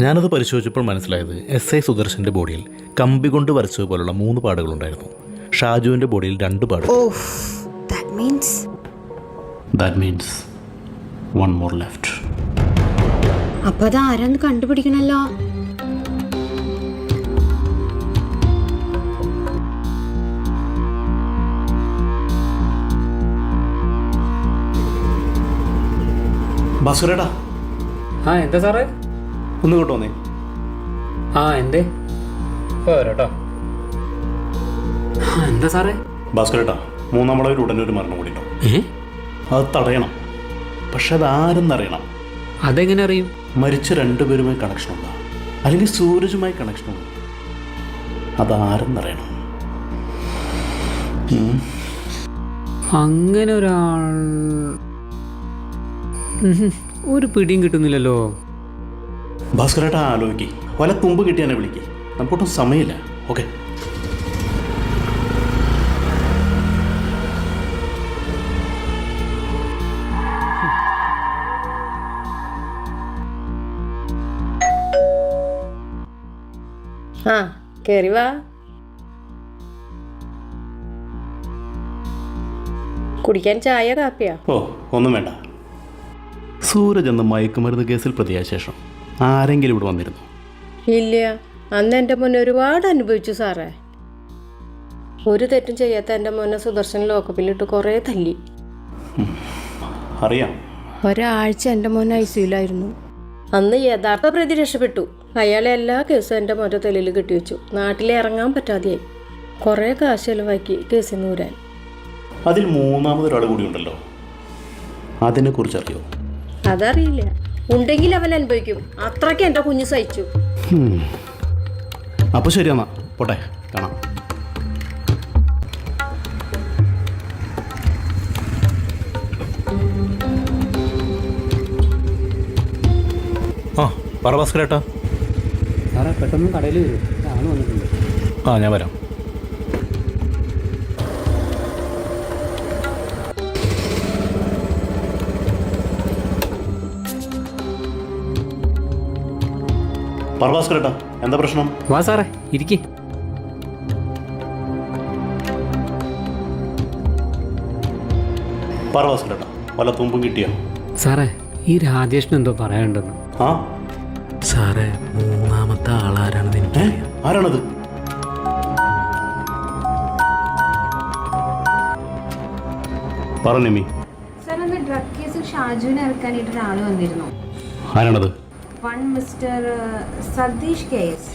ഞാനത് പരിശോധിച്ചപ്പോൾ മനസ്സിലായത് എസ് ഐ സുദർശൻ്റെ ബോഡിയിൽ കമ്പി കൊണ്ട് വരച്ചതുപോലുള്ള 3 പാടുകളുണ്ടായിരുന്നു. ഷാജുവിൻ്റെ ബോഡിയിൽ 2 പാടുകൾ. That means one more left. അപ്പൊ അത് ആരാന്ന് കണ്ടുപിടിക്കണല്ലോ. ഭാസ്കരേട്ടാ. ആ എന്താ സാറേ? ഒന്ന് കേട്ടോന്നേ. ആ എന്തേ? പോരാട്ടോ. എന്താ സാറേ? ഭാസ്കരേട്ടാ, 3-ാം വളവിൽ ഉടനെ ഒരു മരണം കൂടി ഉണ്ടാവും. അത് തടയണം. പക്ഷെ അതാരെന്നറിയണം. അതെങ്ങനെ അറിയും? മരിച്ച 2 പേരുമായി കണക്ഷനുണ്ടോ, അല്ലെങ്കിൽ സൂരജുമായി കണക്ഷനുണ്ടോ, അതാരെന്നറിയണം. അങ്ങനെ ഒരാൾ ഒരു പിടിയും കിട്ടുന്നില്ലല്ലോ. ഭാസ്കരേട്ടാ ആലോചിക്ക്. വല തുമ്പ് കിട്ടിയാനെ വിളിക്ക്. നമുക്കൊട്ടും സമയമില്ല. ഓക്കെ. ആ കേറി വാ. കുടിക്കാൻ ചായ കാപ്പിയാ? ഓ, ഒന്നും വേണ്ട. സൂരജ് എന്ന മയക്കുമരുന്ന് കേസിൽ പ്രതിയായ ശേഷം ആരെങ്കിലും ഇവിടെ വന്നിരുന്നു? ഇല്ല. അന്ന് എൻ്റെ മോനെ ഒരുപാട് അനുഭവിച്ചു സാറേ. ഒരു തെറ്റും ചെയ്യാത്ത എൻ്റെ മോനെ സുദർശൻ ലോക്കപ്പിലിട്ട് കുറേ തല്ലി. അറിയാം. ഒരാഴ്ച എൻ്റെ മോൻ ഐസിയുലായിരുന്നു. അന്ന് യഥാർത്ഥ പ്രതി രക്ഷപ്പെട്ടു. അയാളെ എല്ലാ കേസും എൻ്റെ മോൻ്റെ തലയിൽ കെട്ടിവെച്ചു. നാട്ടിലെ ഇറങ്ങാൻ പറ്റാതെയായി. കുറേ കാശ് ചെലവാക്കി കേസിൽ നിന്ന് ഊരാൻ. അതിൽ 3-മതൊരാൾ കൂടി ഉണ്ടല്ലോ, അതിനെക്കുറിച്ച് അറിയോ? അതറിയില്ല. ഉണ്ടെങ്കിൽ അവൻ അനുഭവിക്കും. അത്രയ്ക്ക് എൻ്റെ കുഞ്ഞ് സഹിച്ചു. അപ്പോൾ ശരിയെന്നാ, പോട്ടെ, കാണാം. ആ, പറ ഭാസ്കരേട്ടാ. സാറേ പെട്ടെന്ന് കടയിൽ വരും, ആള് വന്നിട്ടുണ്ട്. ആ, ഞാൻ വരാം. പറ ഭാസ്കരേട്ടാ, എന്താ പ്രശ്നം? വാ സാറേ, ഇരിക്കേ. പറ ഭാസ്കരേട്ടാ, വല്ല തുമ്പും കിട്ടിയോ? സാറേ, ഈ രാജേഷിന് എന്തോ പറയാനുണ്ടെന്ന്. ആ സാറേ, 3-മത്തെ ആളാരാണെന്ന് എനിക്കറിയാം. ആരാണത്? പറ നിമി. സാർ, അന്ന് ഡ്രഗ് കേസിൽ ഷാജുവിനെ ഇറക്കാനായിട്ട് ഒരാൾ വന്നിരുന്നു. ആരാണത്? Mister Satish case.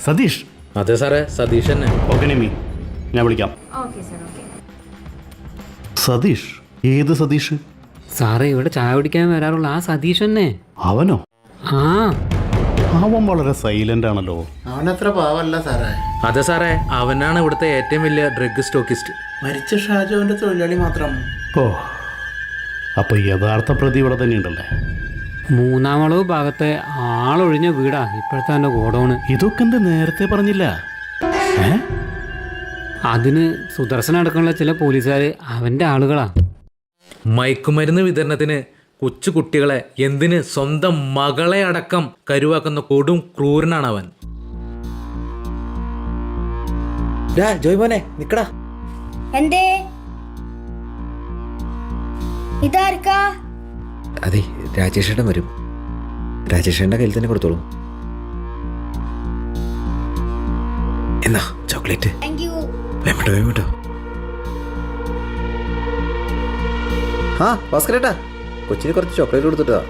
സതീഷ്? അതെ സാറേ, സതീഷ് തന്നെ. ഓക്കെ നിമി, ഞാൻ വിളിക്കാം. Okay sir, okay. സതീഷ്? ഏത് സതീഷ്? സാറേ, ഇവിടെ ചായ കുടിക്കാൻ വരാറുള്ള ആ സതീഷ് തന്നെ. അവനോ? ആ, അവൻ വളരെ സൈലന്റ് ആണല്ലോ. അവനത്ര പാവല്ല സാറേ. അതെ സാറേ, അവനാണ് ഇവിടുത്തെ ഏറ്റവും വലിയ ഡ്രഗ് സ്റ്റോക്കിസ്റ്റ്. മരിച്ച ഷാജു അവൻ്റെ തൊഴിലാളി മാത്രം. ഓ, അപ്പൊ യഥാർത്ഥ പ്രതി ഇവിടെ തന്നെ ഉണ്ടല്ലേ? 3-ാം വളവ് ഭാഗത്തെ ആളൊഴിഞ്ഞ വീടാ ഇപ്പോഴത്തെ എൻ്റെ ഗോഡൗണ്. ഇതൊക്കെ എന്താ നേരത്തെ പറഞ്ഞില്ല? അതിന് സുദർശൻ അടക്കമുള്ള ചില പോലീസുകാർ അവൻ്റെ ആളുകളാ. മയക്കുമരുന്ന് വിതരണത്തിന് കൊച്ചു കുട്ടികളെ, എന്തിന് സ്വന്തം മകളെ അടക്കം കരുവാക്കുന്ന കൊടും ക്രൂരനാണ് അവൻ. ജോയ്മോനെ നിക്കടാ. എന്തേ ഇതാർക്കാ? അതെ, രാജേഷേട്ടൻ വരും. രാജേഷേട്ടൻ്റെ കയ്യിൽ തന്നെ കൊടുത്തോളൂ. എന്നാ ചോക്ലേറ്റ്. Thank you. വേമ്പട്ടോ വേമ്പട്ടോ. ആ ഭാസ്കരേട്ടാ, കൊച്ചിന് കുറച്ച് ചോക്ലേറ്റ് കൊടുത്തിട്ടാ.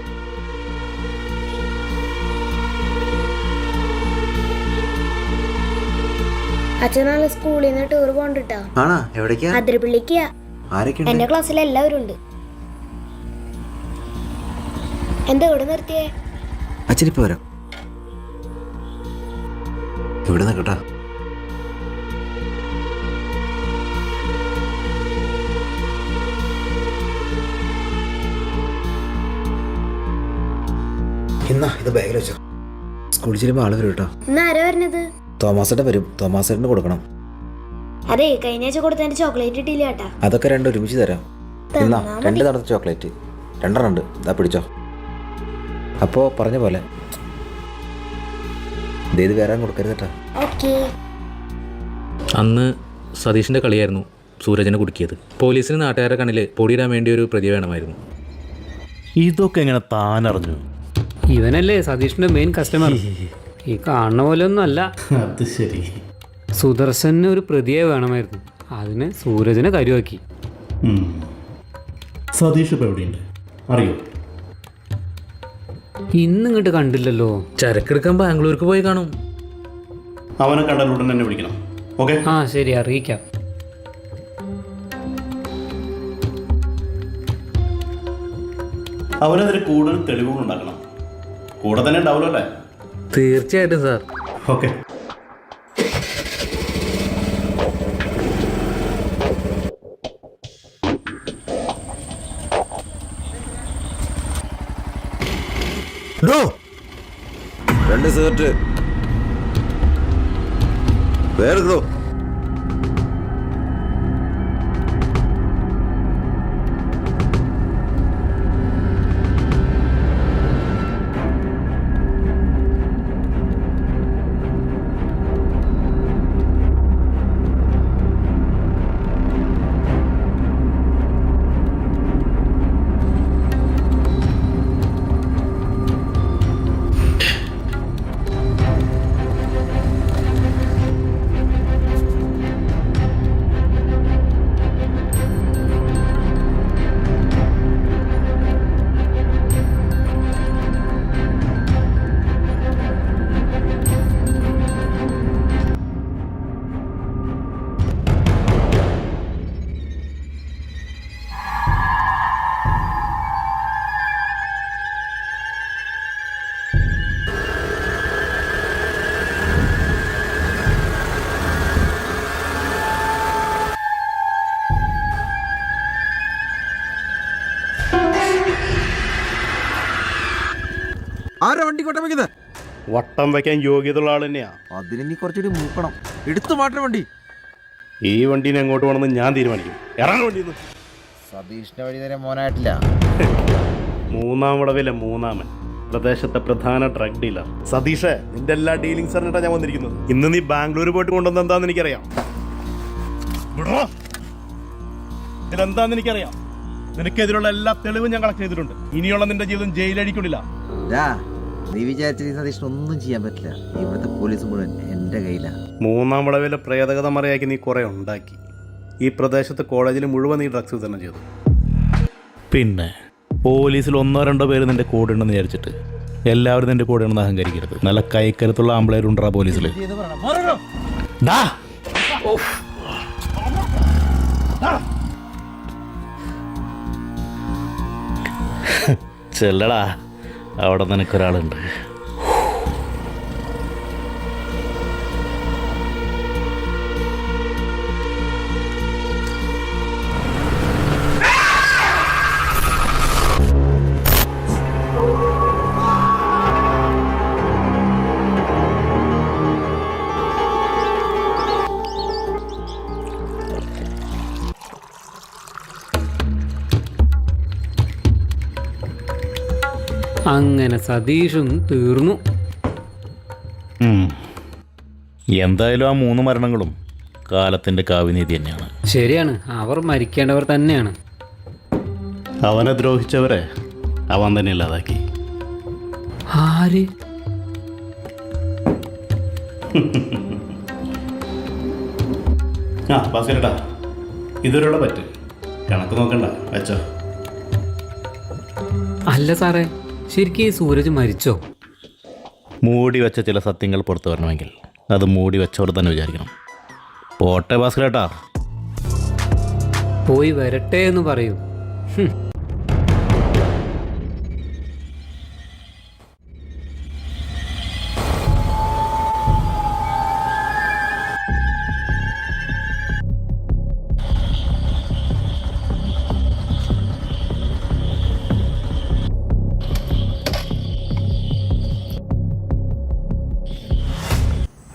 അച്ഛനാളെ സ്കൂളിൽ നിന്ന് ടൂർ പോണ്ടിട്ടാ. ആണാ? എവിടേക്കാ? അതിരപ്പള്ളിക്കാ. ആരൊക്കെ? എന്റെ ക്ലാസ്സിൽ എല്ലാവരും ഉണ്ട്. എന്താ ഇവിടെ നിർത്തിയേ? അച്ഛനിപ്പോ വരാം. ഇവിടെ നിൽക്കട്ടാ. എന്നാ ഇത് ബാഗിൽ വെച്ചോ. സ്കൂളിൽ ചെല്ലുമ്പോൾ ആള് വരും കേട്ടോ. ഇന്ന് ആരാ വരുന്നത്? തോമാസേട്ടൻ വരും. തോമാസേട്ടന് കൊടുക്കണം. അതെ, കഴിഞ്ഞ ആഴ്ച കൊടുത്തതിന്റെ ചോക്ലേറ്റ് കിട്ടിയില്ല ചേട്ടാ. അതൊക്കെ രണ്ടും ഒരുമിച്ച് തരാം. എന്നാ 2 തണുത്ത ചോക്ലേറ്റ് 2 ഉണ്ട്. ഇതാ പിടിച്ചോ. അപ്പോൾ പറഞ്ഞ പോലെ ഇത് വേറെ കൊടുക്കരുത് കേട്ടോ. ഓക്കേ. അന്ന് സതീഷിൻ്റെ കളിയായിരുന്നു സൂരജിനെ കുടുക്കിയത്. പോലീസിന് നാട്ടുകാരുടെ കണ്ണിൽ പൊടിയിടാൻ വേണ്ടി ഒരു പ്രതി വേണമായിരുന്നു. ഇതൊക്കെ എങ്ങനെ താനറിഞ്ഞു? ഇവനല്ലേ സതീഷിന്റെ മെയിൻ കസ്റ്റമർ. ഈ കാണുന്ന പോലെ ഒന്നും അല്ല. അത് ശരി. സുദർശന് ഒരു പ്രതിയെ വേണമായിരുന്നു. അതിന് സൂരജിനെ കരുവാക്കി. സതീഷ് ഇപ്പോൾ എവിടെയുണ്ട് അറിയോ? ഇന്നിങ്ങോട്ട് കണ്ടില്ലല്ലോ. ചരക്കെടുക്കാൻ ബാംഗ്ലൂർക്ക് പോയി കാണും. അവനെ കണ്ടാൽ ഉടൻ തന്നെ വിളിക്കണം. ഓക്കെ? ആ ശരി, അറിയിക്കാം. അവനെതിരെ കൂടുതൽ തെളിവുകൾ ഉണ്ടാക്കണം. കൂടെ തന്നെ ഉണ്ടാവുമല്ലോ അല്ലേ? തീർച്ചയായിട്ടും സാർ. ഓക്കെ. രണ്ട് സിഗരറ്റ് വേറെ. ആരാ വണ്ടി കൊട്ടം വയ്ക്കുന്നത്? വട്ടം വയ്ക്കാൻ യോഗ്യതയുള്ള ആൾ തന്നെയാ. അതിന് നീ കുറച്ചുകൂടി മൂക്കണം. എടുത്തു മാറ്റണം വണ്ടി. ഈ വണ്ടീനെ എങ്ങോട്ട് പോകണമെന്ന് ഞാൻ തീരുമാനിക്കും. ഇറങ്ങാൻ വണ്ടിന്ന്. സതീഷിന്റെ വഴി തരാൻ മോനായിട്ടില്ല. 3-ാം വളവിലെ 3-ാമൻ, പ്രദേശത്തെ പ്രധാന ഡ്രഗ് ഡീലർ. സതീഷേ, നിന്റെ എല്ലാ ഡീലിംഗ്സ് അറിഞ്ഞിട്ടാണ് ഞാൻ വന്നിരിക്കുന്നത്. ഇന്ന് നീ ബാംഗ്ലൂർ പോയിട്ട് കൊണ്ടുവന്ന എന്താന്ന് എനിക്കറിയാം. ഇതെന്താന്ന് എനിക്കറിയാം. നിനക്കെതിരുള്ള എല്ലാ തെളിവും ഞാൻ കളക്ട് ചെയ്തിട്ടുണ്ട്. ഇനിയുള്ള നിന്റെ ജീവിതം ജയിലടിക്കുന്നില്ല. നീ വിചാരിച്ച സതീഷിന് ഒന്നും ചെയ്യാൻ പറ്റില്ല. ഇവിടുത്തെ പോലീസ് മുഴുവൻ എന്റെ കയ്യിലാണ്. 3-ാം വളവിലെ പ്രേതകഥ മറയാക്കി നീ കുറെ ഉണ്ടാക്കി. ഈ പ്രദേശത്ത് കോളേജിൽ മുഴുവൻ നീ ഡ്രഗ്സ് വിതരണം ചെയ്തു. പിന്നെ പോലീസിൽ 1-2 പേര് നിന്റെ കൂടെ ഉണ്ടെന്ന് വിചാരിച്ചിട്ട് എല്ലാവരും നിന്റെ കൂടെ ഉണ്ടെന്ന് അഹങ്കരിക്കരുത്. നല്ല കൈക്കരുത്തുള്ള ആമ്പിളേരുണ്ടാ പോലീസിൽ. ചെല്ലടാ, അവിടെ നിനക്കൊരാളുണ്ട്. അങ്ങനെ സതീഷും തീർന്നു. എന്തായാലും ആ 3 മരണങ്ങളും കാലത്തിൻ്റെ കാവ്യനീതി തന്നെയാണ്. ശരിയാണ്, അവർ മരിക്കേണ്ടവർ തന്നെയാണ്. അവനെ ദ്രോഹിച്ചവരെ അവൻ തന്നെ ഇല്ലാതാക്കി. ആര്? ആ ഭാസ്കരേട്ടാ, ഇതൊരുള്ള പറ്റ് കണക്ക് നോക്കണ്ട, വെച്ചോ. അല്ല സാറേ, ശരിക്കും ഈ സൂരജ് മരിച്ചോ? മൂടി വെച്ച ചില സത്യങ്ങൾ പുറത്തു വരണമെങ്കിൽ അത് മൂടി വെച്ചോടെ തന്നെ വിചാരിക്കണം. പോട്ടെ ഭാസ്കരേട്ടാ. പോയി വരട്ടെ എന്ന് പറയൂ.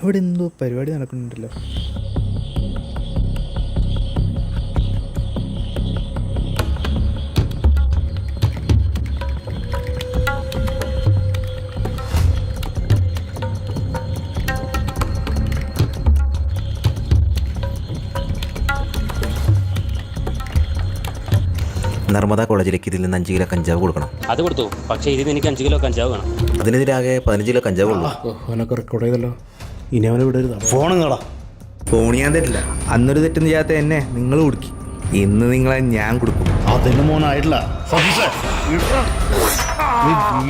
അവിടെ എന്തോ പരിപാടി നടക്കുന്നുണ്ടല്ലോ. നർമ്മദ കോളേജിലേക്ക് ഇതിൽ നിന്ന് 5 കിലോ കഞ്ചാവ് കൊടുക്കണം. അത് കൊടുത്തു, പക്ഷേ ഇതിന് എനിക്ക് 5 കിലോ കഞ്ചാവ് വേണം. അതിനെതിരാകെ 15 കിലോ കഞ്ചാവ് ഉള്ളൂ. അവനൊക്കെ റെക്കോർഡ് ചെയ്തല്ലോ, ഇനി അവനെ വിടരുത്. ഫോണും കാണാം. ഫോൺ ഞാൻ തരില്ല. അന്നൊരു തെറ്റും ചെയ്യാത്ത എന്നെ നിങ്ങൾ കൊടുക്കി, ഇന്ന് നിങ്ങളെ ഞാൻ കൊടുക്കും. അതിന് മോനായിട്ടില്ല.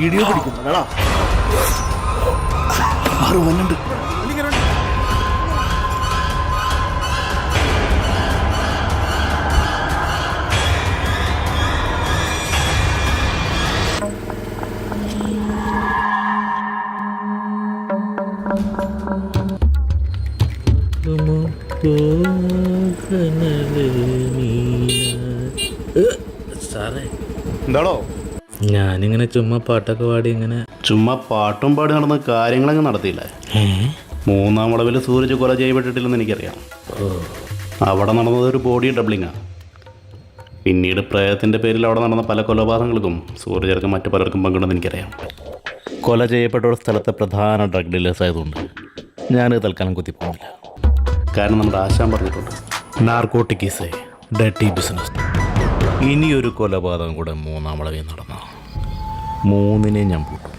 വീഡിയോ പിടിക്കും. വന്നുണ്ട്. സാറേ, എന്താണോ? ഞാനിങ്ങനെ ചുമ്മാ പാട്ടൊക്കെ പാടി ഇങ്ങനെ ചുമ്മാ പാട്ടും പാടി നടന്ന കാര്യങ്ങളങ്ങ് നടത്തിയില്ലേ? 3-ാം വളവിൽ സൂരജ് കൊല ചെയ്യപ്പെട്ടിട്ടില്ലെന്ന് എനിക്കറിയാം. അവിടെ നടന്നത് ഒരു ബോഡി ഡബ്ലിങ്ങാണ്. പിന്നീട് പ്രേതത്തിൻ്റെ പേരിൽ അവിടെ നടന്ന പല കൊലപാതകങ്ങൾക്കും സൂരജർക്കും മറ്റു പലർക്കും പങ്കുണ്ടെന്ന് എനിക്കറിയാം. കൊല ചെയ്യപ്പെട്ട ഒരു സ്ഥലത്തെ പ്രധാന ഡ്രഗ് ഡീലേഴ്സ് ആയതുകൊണ്ട് ഞാനിത് തൽക്കാലം കുത്തിപ്പോകുന്നില്ല. കാരണം നമ്മുടെ ആശാൻ പറഞ്ഞിട്ടുണ്ട്, narcotic is A dirty business. ഇനിയൊരു കൊലപാതകം കൂടെ 3-ാം വളവിൽ നടന്ന 3-നെ ഞാൻ പൂട്ടും.